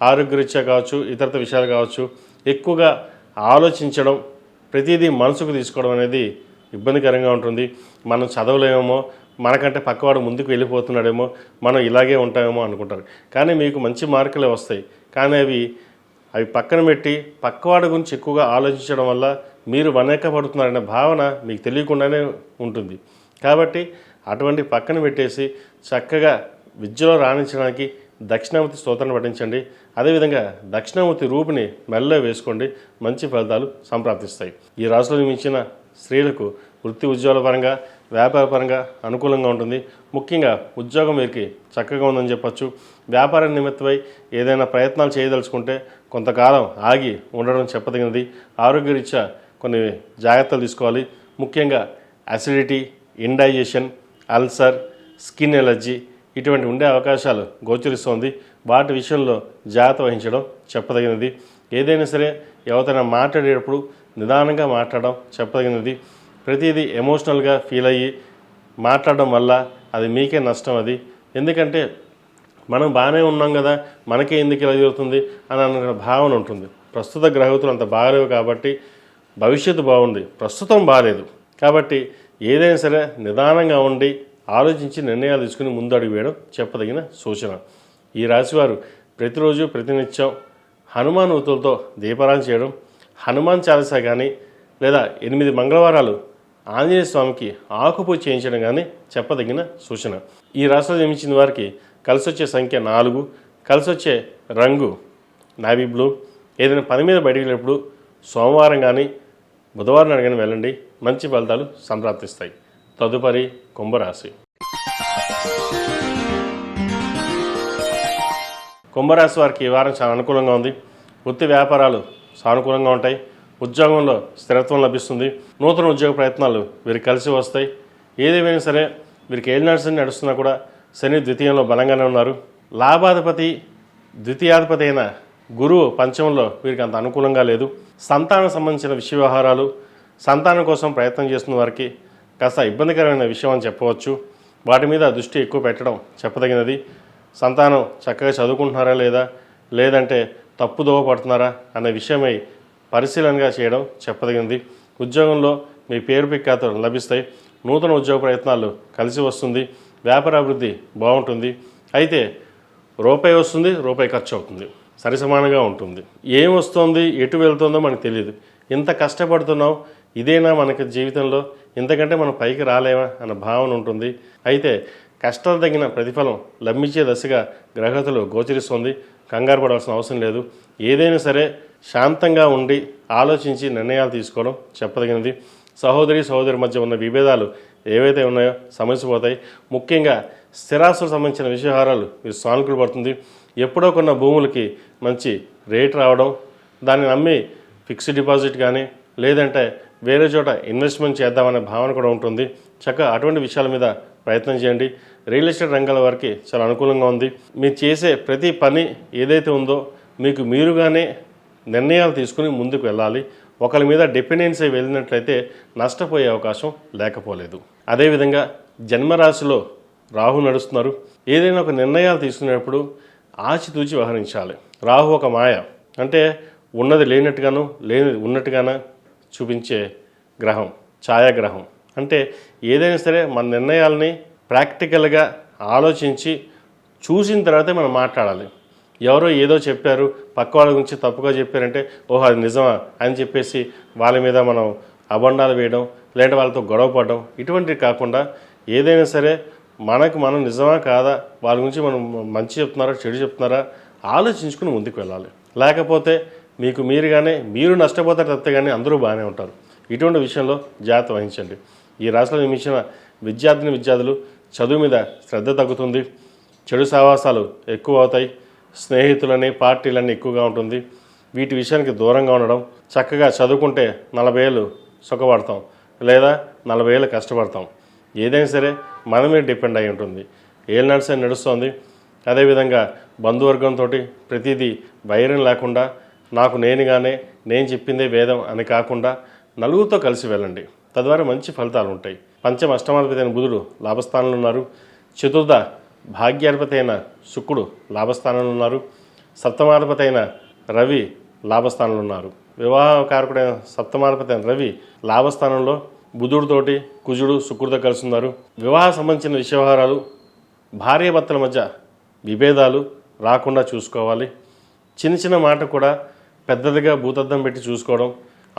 ఆరోగ్యరీత్యా కావచ్చు, ఇతరత విషయాలు కావచ్చు, ఎక్కువగా ఆలోచించడం, ప్రతిదీ మనసుకు తీసుకోవడం అనేది ఇబ్బందికరంగా ఉంటుంది. మనం చదవలేమో, మనకంటే పక్కవాడు ముందుకు వెళ్ళిపోతున్నాడేమో, మనం ఇలాగే ఉంటామేమో అనుకుంటారు. కానీ మీకు మంచి మార్కులే వస్తాయి. కానీ అవి పక్కన పెట్టి పక్కవాడి గురించి ఎక్కువగా ఆలోచించడం వల్ల మీరు వెనకబడుతున్నారనే భావన మీకు తెలియకుండానే ఉంటుంది. కాబట్టి అటువంటి పక్కన పెట్టేసి చక్కగా విద్యలో రాణించడానికి దక్షిణామూర్తి స్తోత్రాన్ని పఠించండి. అదేవిధంగా దక్షిణామూర్తి రూపుని మెల్ల వేసుకోండి, మంచి ఫలితాలు సంప్రాప్తిస్తాయి. ఈ రాశిలో జన్మించిన స్త్రీలకు వృత్తి ఉద్యోగాల పరంగా, వ్యాపార పరంగా అనుకూలంగా ఉంటుంది. ముఖ్యంగా ఉద్యోగం వీరికి చక్కగా ఉందని చెప్పచ్చు. వ్యాపార నిమిత్తమై ఏదైనా ప్రయత్నాలు చేయదలుచుకుంటే కొంతకాలం ఆగి ఉండడం చెప్పదగినది. ఆరోగ్యరీత్యా కొన్ని జాగ్రత్తలు తీసుకోవాలి. ముఖ్యంగా acidity, indigestion, ulcer, skin allergy ఇటువంటి ఉండే అవకాశాలు గోచరిస్తోంది. వాటి విషయంలో జాగ్రత్త వహించడం చెప్పదగినది. ఏదైనా సరే ఎవరైనా మాట్లాడేటప్పుడు నిదానంగా మాట్లాడడం చెప్పదగినది. ప్రతిదీ ఎమోషనల్గా ఫీల్ అయ్యి మాట్లాడడం వల్ల అది మీకే నష్టం. అది ఎందుకంటే మనం బాగానే ఉన్నాం కదా, మనకే ఎందుకు ఇలా జరుగుతుంది అని అన్న భావన ఉంటుంది. ప్రస్తుత గ్రహతులు అంత బాగలేవు కాబట్టి భవిష్యత్తు బాగుంది, ప్రస్తుతం బాగాలేదు. కాబట్టి ఏదైనా సరే నిదానంగా ఉండి ఆలోచించి నిర్ణయాలు తీసుకుని ముందు అడుగు వేయడం చెప్పదగిన సూచన. ఈ రాశివారు ప్రతిరోజు ప్రతినిత్యం హనుమాన్ ఉతులతో దీపారాధన చేయడం, హనుమాన్ చాలీసా కానీ లేదా 8 మంగళవారాలు ఆంజనేయ స్వామికి ఆకుపూజ చేయించడం కానీ చెప్పదగిన సూచన. ఈ రాశిలో జన్మించిన వారికి కలిసి వచ్చే సంఖ్య 4, కలిసి వచ్చే రంగు నావీ బ్లూ. ఏదైనా పని మీద బయటికి వెళ్ళినప్పుడు సోమవారం కానీ బుధవారం నాడు కానీ వెళ్ళండి, మంచి ఫలితాలు సంప్రాప్తిస్తాయి. తదుపరి కుంభరాశి. కుంభరాశి వారికి ఈ వారం చాలా అనుకూలంగా ఉంది. వృత్తి వ్యాపారాలు సానుకూలంగా ఉంటాయి. ఉద్యోగంలో స్థిరత్వం లభిస్తుంది. నూతన ఉద్యోగ ప్రయత్నాలు వీరికి కలిసి వస్తాయి. ఏదేమైనా సరే వీరికి ఏలినాటి శని నడుస్తున్నా కూడా శని ద్వితీయంలో బలంగానే ఉన్నారు. లాభాధిపతి ద్వితీయాధిపతి అయిన గురువు పంచమంలో వీరికి అంత అనుకూలంగా లేదు. సంతానం సంబంధించిన విషయ వ్యవహారాలు, సంతానం కోసం ప్రయత్నం చేస్తున్న వారికి కాస్త ఇబ్బందికరమైన విషయం అని చెప్పవచ్చు. వాటి మీద దృష్టి ఎక్కువ పెట్టడం చెప్పదగినది. సంతానం చక్కగా చదువుకుంటున్నారా లేదా, లేదంటే తప్పుదోవ పడుతున్నారా అనే విషయమై పరిశీలనగా చేయడం చెప్పదగినది. ఉద్యోగంలో మీ పేరు ప్రఖ్యాతులు లభిస్తాయి. నూతన ఉద్యోగ ప్రయత్నాలు కలిసి వస్తుంది. వ్యాపార అభివృద్ధి బాగుంటుంది. అయితే రూపాయి వస్తుంది, రూపాయి ఖర్చు అవుతుంది, సరి సమానంగా ఉంటుంది. ఏం వస్తుంది, ఎటు వెళ్తుందో మనకు తెలియదు. ఇంత కష్టపడుతున్నాం, ఇదేనా మనకి జీవితంలో, ఇంతకంటే మనం పైకి రాలేమా అన్న భావన ఉంటుంది. అయితే కష్టాలు తగిన ప్రతిఫలం లభించే దశగా గ్రహతులు గోచరిస్తుంది. కంగారు పడాల్సిన అవసరం లేదు. ఏదైనా సరే శాంతంగా ఉండి ఆలోచించి నిర్ణయాలు తీసుకోవడం చెప్పదగినది. సహోదరి మధ్య ఉన్న విభేదాలు ఏవైతే ఉన్నాయో సమస్య పోతాయి. ముఖ్యంగా స్థిరాస్తులకు సంబంధించిన వ్యవహారాలు మీరు సానుకూల పడుతుంది. ఎప్పుడో కొన్న భూములకి మంచి రేట్ రావడం, దాన్ని నమ్మి ఫిక్స్డ్ డిపాజిట్ కానీ లేదంటే వేరే చోట ఇన్వెస్ట్మెంట్ చేద్దామనే భావన కూడా ఉంటుంది. చక్కగా అటువంటి విషయాల మీద ప్రయత్నం చేయండి. రియల్ ఎస్టేట్ రంగాల వారికి చాలా అనుకూలంగా ఉంది. మీరు చేసే ప్రతి పని ఏదైతే ఉందో మీకు మీరుగానే నిర్ణయాలు తీసుకుని ముందుకు వెళ్ళాలి. ఒకరి మీద డిపెండెన్సీ వెళ్ళినట్లయితే నష్టపోయే అవకాశం లేకపోలేదు. అదేవిధంగా జన్మరాశిలో రాహు నడుస్తున్నారు. ఏదైనా ఒక నిర్ణయాలు తీసుకునేటప్పుడు ఆచితూచి వ్యవహరించాలి. రాహు ఒక మాయ, అంటే ఉన్నది లేనట్టుగాను లేనిది ఉన్నట్టుగానే చూపించే గ్రహం, ఛాయాగ్రహం. అంటే ఏదైనా సరే మన నిర్ణయాలని ప్రాక్టికల్గా ఆలోచించి చూసిన తర్వాతే మనం మాట్లాడాలి. ఎవరో ఏదో చెప్పారు, పక్క వాళ్ళ గురించి తప్పుగా చెప్పారంటే ఓహో అది నిజమా అని చెప్పేసి వాళ్ళ మీద మనం అబండాలు వేయడం, లేదంటే వాళ్ళతో గొడవ పడడం, ఇటువంటివి కాకుండా ఏదైనా సరే మనకు మనం నిజమా కాదా, వాళ్ళ గురించి మనం మంచి చెప్తున్నారా చెడు చెప్తున్నారా ఆలోచించుకుని ముందుకు వెళ్ళాలి. లేకపోతే మీకు మీరుగానే మీరు నష్టపోతారు తప్పితే కానీ అందరూ బాగానే ఉంటారు. ఇటువంటి విషయంలో జాగ్రత్త వహించండి. ఈ రాశిలో జన్మించిన విద్యార్థులు చదువు మీద శ్రద్ధ తగ్గుతుంది. చెడు సావాసాలు ఎక్కువ అవుతాయి. స్నేహితులని పార్టీలన్నీ ఎక్కువగా ఉంటుంది. వీటి విషయానికి దూరంగా ఉండడం. చక్కగా చదువుకుంటే 40 ఏళ్ళు సుఖపడతాం, లేదా 40 ఏళ్ళు కష్టపడతాం. ఏదైనా సరే మన మీద డిపెండ్ అయి ఉంటుంది. ఏళ్ళు నడిసే నడుస్తుంది. అదేవిధంగా బంధువర్గంతో ప్రతిదీ వైరం లేకుండా నాకు నేనుగానే నేను చెప్పిందే వేదం అని కాకుండా నలుగురితో కలిసి వెళ్ళండి. తద్వారా మంచి ఫలితాలు ఉంటాయి. పంచమ అష్టమాధిపతి అయిన బుధుడు లాభస్థానంలో ఉన్నారు. చతుర్థ భాగ్యాధిపతి అయిన శుక్రుడు లాభస్థానంలో ఉన్నారు. సప్తమాధిపతి అయిన రవి లాభస్థానంలో ఉన్నారు. వివాహకారకుడైన సప్తమాధిపతి అయిన రవి లాభస్థానంలో బుధుడితోటి కుజుడు శుక్రుడితో కలిసి ఉన్నారు. వివాహ సంబంధించిన వ్యవహారాలు, భార్యాభర్తల మధ్య విభేదాలు రాకుండా చూసుకోవాలి. చిన్న చిన్న మాట కూడా పెద్దదిగా భూతద్దం పెట్టి చూసుకోవడం,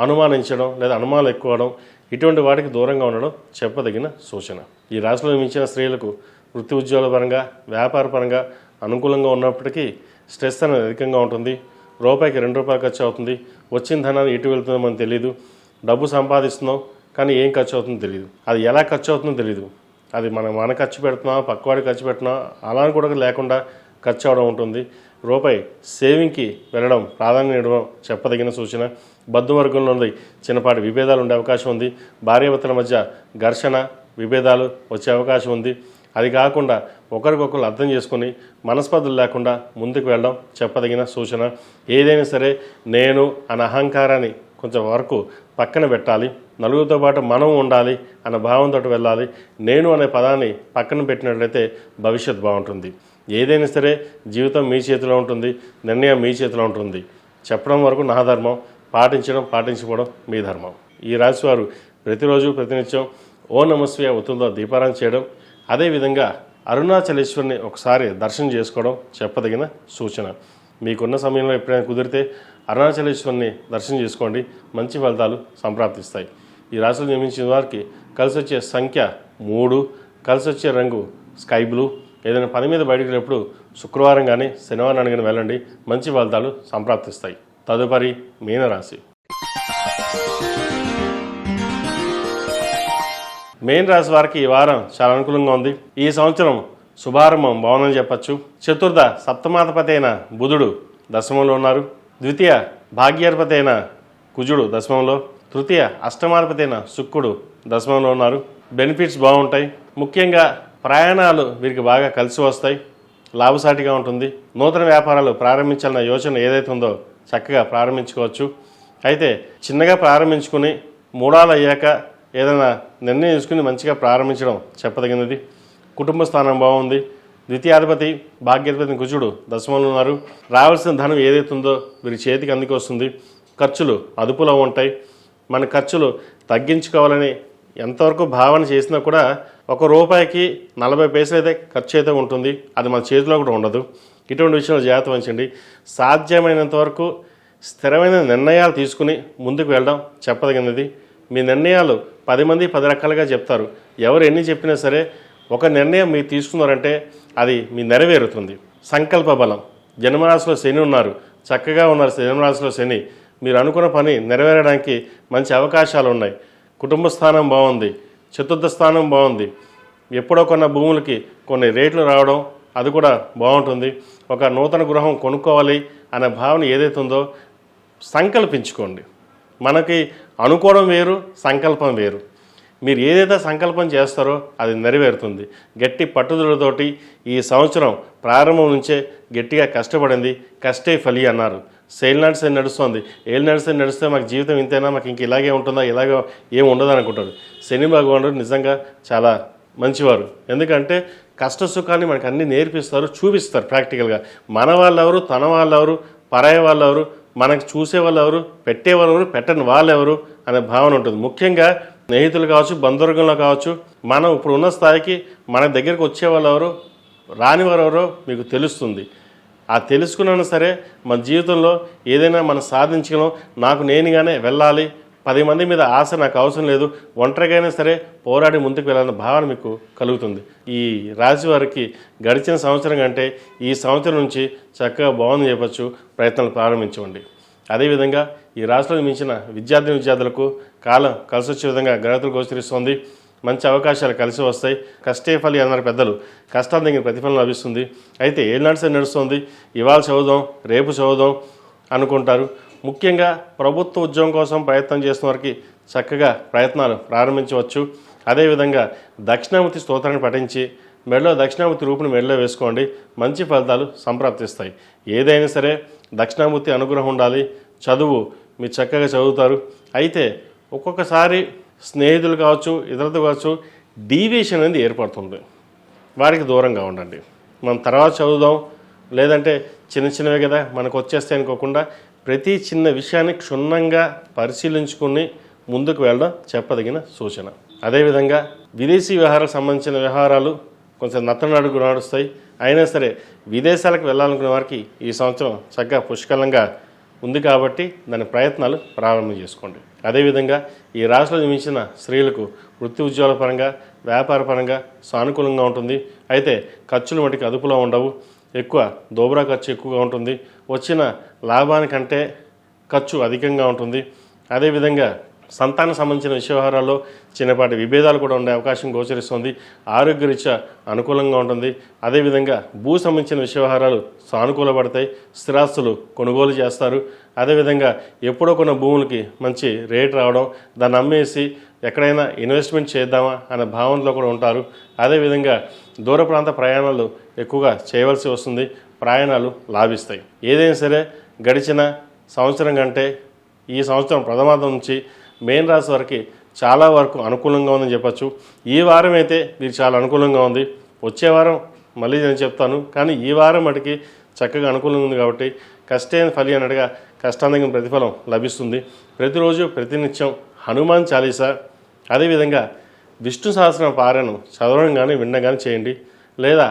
అనుమానించడం లేదా అనుమానాలు ఎక్కువడం, ఇటువంటి వాటికి దూరంగా ఉండడం చెప్పదగిన సూచన. ఈ రాశిలో జన్మించిన స్త్రీలకు వృత్తి ఉద్యోగాల పరంగా వ్యాపార పరంగా అనుకూలంగా ఉన్నప్పటికీ స్ట్రెస్ అనేది అధికంగా ఉంటుంది. రూపాయికి 2 రూపాయలు ఖర్చు అవుతుంది. వచ్చిన ధనాన్ని ఎటు వెళ్తుందో మనకు తెలియదు. డబ్బు సంపాదిస్తున్నాం కానీ ఏం ఖర్చు అవుతుందో తెలియదు. అది ఎలా ఖర్చు అవుతుందో తెలియదు. అది మన ఖర్చు పెడుతున్నాం, పక్కవాడికి ఖర్చు పెడుతున్నాం, అలా కూడా లేకుండా ఖర్చు అవడం ఉంటుంది. రూపాయి సేవింగ్కి వెళ్ళడం ప్రాధాన్యం ఇవ్వడం చెప్పదగిన సూచన. బంధువర్గంలో ఉంది చిన్నపాటి విభేదాలు ఉండే అవకాశం ఉంది. భార్యాభర్తల మధ్య ఘర్షణ విభేదాలు వచ్చే అవకాశం ఉంది. అది కాకుండా ఒకరికొకరు అర్థం చేసుకొని మనస్పర్ధలు లేకుండా ముందుకు వెళ్ళడం చెప్పదగిన సూచన. ఏదైనా సరే నేను అనే అహంకారాన్ని కొంచెం వరకు పక్కన పెట్టాలి. నలుగురితో పాటు మనం ఉండాలి అన్న భావంతో వెళ్ళాలి. నేను అనే పదాన్ని పక్కన పెట్టినట్లయితే భవిష్యత్తు బాగుంటుంది. ఏదైనా సరే జీవితం మీ చేతిలో ఉంటుంది, నిర్ణయం మీ చేతిలో ఉంటుంది. చెప్పడం వరకు నా ధర్మం, పాటించకపోవడం మీ ధర్మం. ఈ రాశి వారు ప్రతిరోజు ప్రతినిత్యం ఓం నమస్వే ఒత్తులతో దీపారాధన చేయడం, అదేవిధంగా అరుణాచలేశ్వరిని ఒకసారి దర్శనం చేసుకోవడం చెప్పదగిన సూచన. మీకున్న సమయంలో ఎప్పుడైనా కుదిరితే అరుణాచలేశ్వరిని దర్శనం చేసుకోండి, మంచి ఫలితాలు సంప్రాప్తిస్తాయి. ఈ రాశిలో జన్మించిన వారికి కలిసి వచ్చే సంఖ్య 3, కలిసి వచ్చే రంగు స్కై బ్లూ. ఏదైనా పని మీద బయటకు వెళ్ళినప్పుడు శుక్రవారం కానీ శనివారం కానీ వెళ్ళండి, మంచి ఫలితాలు సంప్రాప్తిస్తాయి. తదుపరి మీనరాశి. మీన రాశి వారికి ఈ వారం చాలా అనుకూలంగా ఉంది. ఈ సంవత్సరం శుభారంభం బాగుందని చెప్పచ్చు. చతుర్థ సప్తమాధిపతి అయిన బుధుడు దశమంలో ఉన్నారు. ద్వితీయ భాగ్యాధిపతి అయిన కుజుడు దశమంలో, తృతీయ అష్టమాధిపతి అయిన శుక్రుడు దశమంలో ఉన్నారు. బెనిఫిట్స్ బాగుంటాయి. ముఖ్యంగా ప్రయాణాలు వీరికి బాగా కలిసి వస్తాయి, లాభసాటిగా ఉంటుంది. నూతన వ్యాపారాలు ప్రారంభించాలన్న యోచన ఏదైతే ఉందో చక్కగా ప్రారంభించుకోవచ్చు. అయితే చిన్నగా ప్రారంభించుకుని మూడాలు అయ్యాక ఏదైనా నిర్ణయం తీసుకుని మంచిగా ప్రారంభించడం చెప్పదగినది. కుటుంబ స్థానం బాగుంది. ద్వితీయాధిపతి భాగ్యాధిపతి కుజుడు దశమంలో ఉన్నారు. రావాల్సిన ధనం ఏదైతే ఉందో వీరి చేతికి అందుకు వస్తుంది. ఖర్చులు అదుపులో ఉంటాయి. మన ఖర్చులు తగ్గించుకోవాలని ఎంతవరకు భావన చేసినా కూడా ₹1కి 40 పైసలు అయితే ఖర్చు అయితే ఉంటుంది. అది మన చేతిలో కూడా ఉండదు. ఇటువంటి విషయంలో జాగ్రత్త వహించండి. సాధ్యమైనంత వరకు స్థిరమైన నిర్ణయాలు తీసుకుని ముందుకు వెళ్ళడం చెప్పదగినది. మీ నిర్ణయాలు 10 మంది 10 రకాలుగా చెప్తారు. ఎవరు ఎన్ని చెప్పినా సరే ఒక నిర్ణయం మీరు తీసుకున్నారంటే అది మీ నెరవేరుతుంది. సంకల్ప బలం. జన్మరాశిలో శని ఉన్నారు, చక్కగా ఉన్నారు. జన్మరాశిలో శని మీరు అనుకున్న పని నెరవేరడానికి మంచి అవకాశాలు ఉన్నాయి. కుటుంబ స్థానం బాగుంది, చతుర్థ స్థానం బాగుంది. ఎప్పుడో కొన్న భూములకి కొన్ని రేట్లు రావడం అది కూడా బాగుంటుంది. ఒక నూతన గృహం కొనుక్కోవాలి అనే భావన ఏదైతే ఉందో సంకల్పించుకోండి. మనకి అనుకోవడం వేరు, సంకల్పం వేరు. మీరు ఏదైతే సంకల్పం చేస్తారో అది నెరవేరుతుంది. గట్టి పట్టుదలతోటి ఈ సంవత్సరం ప్రారంభం నుంచే గట్టిగా కష్టపడింది, కష్టే ఫలి అన్నారు. సేల్ సైన్ నడుస్తుంది. ఏళ్ళు సైన్ నడిస్తే మాకు జీవితం ఇంతైనా, మాకు ఇంక ఇలాగే ఉంటుందా, ఇలాగే ఏమి ఉండదు అనుకుంటారు. శని భగవానుడు నిజంగా చాలా మంచివారు. ఎందుకంటే కష్ట సుఖాన్ని మనకు అన్నీ నేర్పిస్తారు, చూపిస్తారు ప్రాక్టికల్గా. మన వాళ్ళెవరు, తన వాళ్ళెవరు, పరాయి వాళ్ళెవరు, మనకు చూసే వాళ్ళెవరు, పెట్టేవాళ్ళెవరు, పెట్టని వాళ్ళెవరు అనే భావన ఉంటుంది. ముఖ్యంగా స్నేహితులు కావచ్చు, బంధువర్గంలో కావచ్చు, మనం ఇప్పుడు ఉన్న స్థాయికి మన దగ్గరికి వచ్చే వాళ్ళెవరు, రానివారెవరో మీకు తెలుస్తుంది. ఆ తెలుసుకున్నా సరే మన జీవితంలో ఏదైనా మనం సాధించగలం, నాకు నేనుగానే వెళ్ళాలి, 10 మంది మీద ఆశ నాకు అవసరం లేదు, ఒంటరిగైనా సరే పోరాడి ముందుకు వెళ్ళాలన్న భావన మీకు కలుగుతుంది. ఈ రాశి వారికి గడిచిన సంవత్సరం కంటే ఈ సంవత్సరం నుంచి చక్కగా బాగుందని చెప్పచ్చు. ప్రయత్నాలు ప్రారంభించండి. అదేవిధంగా ఈ రాశిలో మించిన విద్యార్థులకు కాలం కలిసి వచ్చే విధంగా గ్రహతులు గోచరిస్తుంది. మంచి అవకాశాలు కలిసి వస్తాయి. కష్టే ఫలి అన్నారు పెద్దలు. కష్టాల దగ్గర ప్రతిఫలం లభిస్తుంది. అయితే ఏళ్ళనాటి సరి నడుస్తుంది, ఇవాళ చదువుదాం, రేపు చదువుదాం అనుకుంటారు. ముఖ్యంగా ప్రభుత్వ ఉద్యోగం కోసం ప్రయత్నం చేస్తున్న వారికి చక్కగా ప్రయత్నాలు ప్రారంభించవచ్చు. అదేవిధంగా దక్షిణామూర్తి స్తోత్రాన్ని పఠించి మెడలో దక్షిణామూర్తి రూపుని మెడలో వేసుకోండి. మంచి ఫలితాలు సంప్రాప్తిస్తాయి. ఏదైనా సరే దక్షిణామూర్తి అనుగ్రహం ఉండాలి. చదువు మీరు చక్కగా చదువుతారు. అయితే ఒక్కొక్కసారి స్నేహితులు కావచ్చు, ఇతరులతో కావచ్చు, డీవియేషన్ అనేది ఏర్పడుతుంది. వారికి దూరంగా ఉండండి. మనం తర్వాత చదువుదాం, లేదంటే చిన్నవే కదా మనకు వచ్చేస్తాయి అనుకోకుండా ప్రతి చిన్న విషయాన్ని క్షుణ్ణంగా పరిశీలించుకుని ముందుకు వెళ్ళడం చెప్పదగిన సూచన. అదేవిధంగా విదేశీ వ్యవహారాలకు సంబంధించిన వ్యవహారాలు కొంచెం నత్తనడుగు నడుస్తాయి. అయినా సరే విదేశాలకు వెళ్ళాలనుకునే వారికి ఈ సంవత్సరం చక్కగా పుష్కలంగా ఉంది కాబట్టి దాని ప్రయత్నాలు ప్రారంభం చేసుకోండి. అదేవిధంగా ఈ రాశిలో జన్మించిన స్త్రీలకు వృత్తి ఉద్యోగాల పరంగా, వ్యాపార పరంగా సానుకూలంగా ఉంటుంది. అయితే ఖర్చులు మటుకు అదుపులో ఉండవు. ఎక్కువ దోబరా ఖర్చు ఎక్కువగా ఉంటుంది. వచ్చిన లాభానికంటే ఖర్చు అధికంగా ఉంటుంది. అదేవిధంగా సంతానం సంబంధించిన వ్యవహారాల్లో చిన్నపాటి విభేదాలు కూడా ఉండే అవకాశం గోచరిస్తుంది. ఆరోగ్యరీత్యా అనుకూలంగా ఉంటుంది. అదేవిధంగా భూ సంబంధించిన వ్యవహారాలు సానుకూలపడతాయి. స్థిరాస్తులు కొనుగోలు చేస్తారు. అదేవిధంగా ఎప్పుడో కొన్న భూములకి మంచి రేట్ రావడం, దాన్ని అమ్మేసి ఎక్కడైనా ఇన్వెస్ట్మెంట్ చేద్దామా అనే భావనలో కూడా ఉంటారు. అదేవిధంగా దూర ప్రాంత ప్రయాణాలు ఎక్కువగా చేయవలసి వస్తుంది. ప్రయాణాలు లాభిస్తాయి. ఏదైనా సరే గడిచిన సంవత్సరం కంటే ఈ సంవత్సరం ప్రథమార్థం నుంచి మేన్ రాశి వారికి చాలా వరకు అనుకూలంగా ఉందని చెప్పచ్చు. ఈ వారం అయితే మీరు చాలా అనుకూలంగా ఉంది. వచ్చే వారం మళ్ళీ నేను చెప్తాను, కానీ ఈ వారం మటుకి చక్కగా అనుకూలంగా ఉంది కాబట్టి కష్టైన ఫలి అన్నట్టుగా కష్టానికి ప్రతిఫలం లభిస్తుంది. ప్రతిరోజు ప్రతినిత్యం హనుమాన్ చాలీసా, అదేవిధంగా విష్ణు సహస్రం పారాయణం చదవడం కానీ వినడం కానీ చేయండి, లేదా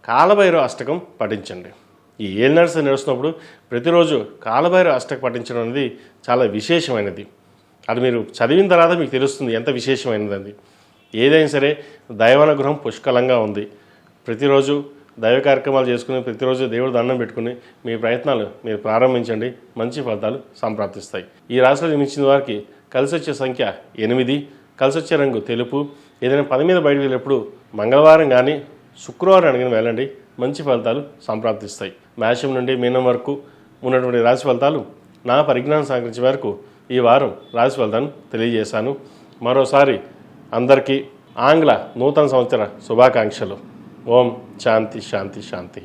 కాలభైరవ అష్టకం పఠించండి. ఈ ఏళ్ళనర్స్ నడుస్తున్నప్పుడు ప్రతిరోజు కాలభైరవ అష్టకం పఠించడం అనేది చాలా విశేషమైనది. అది మీరు చదివిన తర్వాత మీకు తెలుస్తుంది ఎంత విశేషమైనది. ఏదైనా సరే దైవానుగ్రహం పుష్కలంగా ఉంది. ప్రతిరోజు దైవ కార్యక్రమాలు చేసుకుని, ప్రతిరోజు దేవుడు దండం పెట్టుకుని మీ ప్రయత్నాలు మీరు ప్రారంభించండి. మంచి ఫలితాలు సంప్రాప్తిస్తాయి. ఈ రాశిలో జన్మించిన వారికి కలిసి వచ్చే సంఖ్య 8, కలిసి వచ్చే రంగు తెలుపు. ఏదైనా పని మీద బయటకు వెళ్ళేప్పుడు మంగళవారం కానీ శుక్రవారం అడిగిన వెళ్ళండి. మంచి ఫలితాలు సంప్రాప్తిస్తాయి. మేషం నుండి మీనం వరకు ఉన్నటువంటి రాశి ఫలితాలు నా పరిజ్ఞానం సహకరించే వరకు ఈ వారం రాశి ఫలితాలను తెలియజేశాను. మరోసారి అందరికీ ఆంగ్ల నూతన సంవత్సర శుభాకాంక్షలు. ఓం శాంతి శాంతి శాంతి.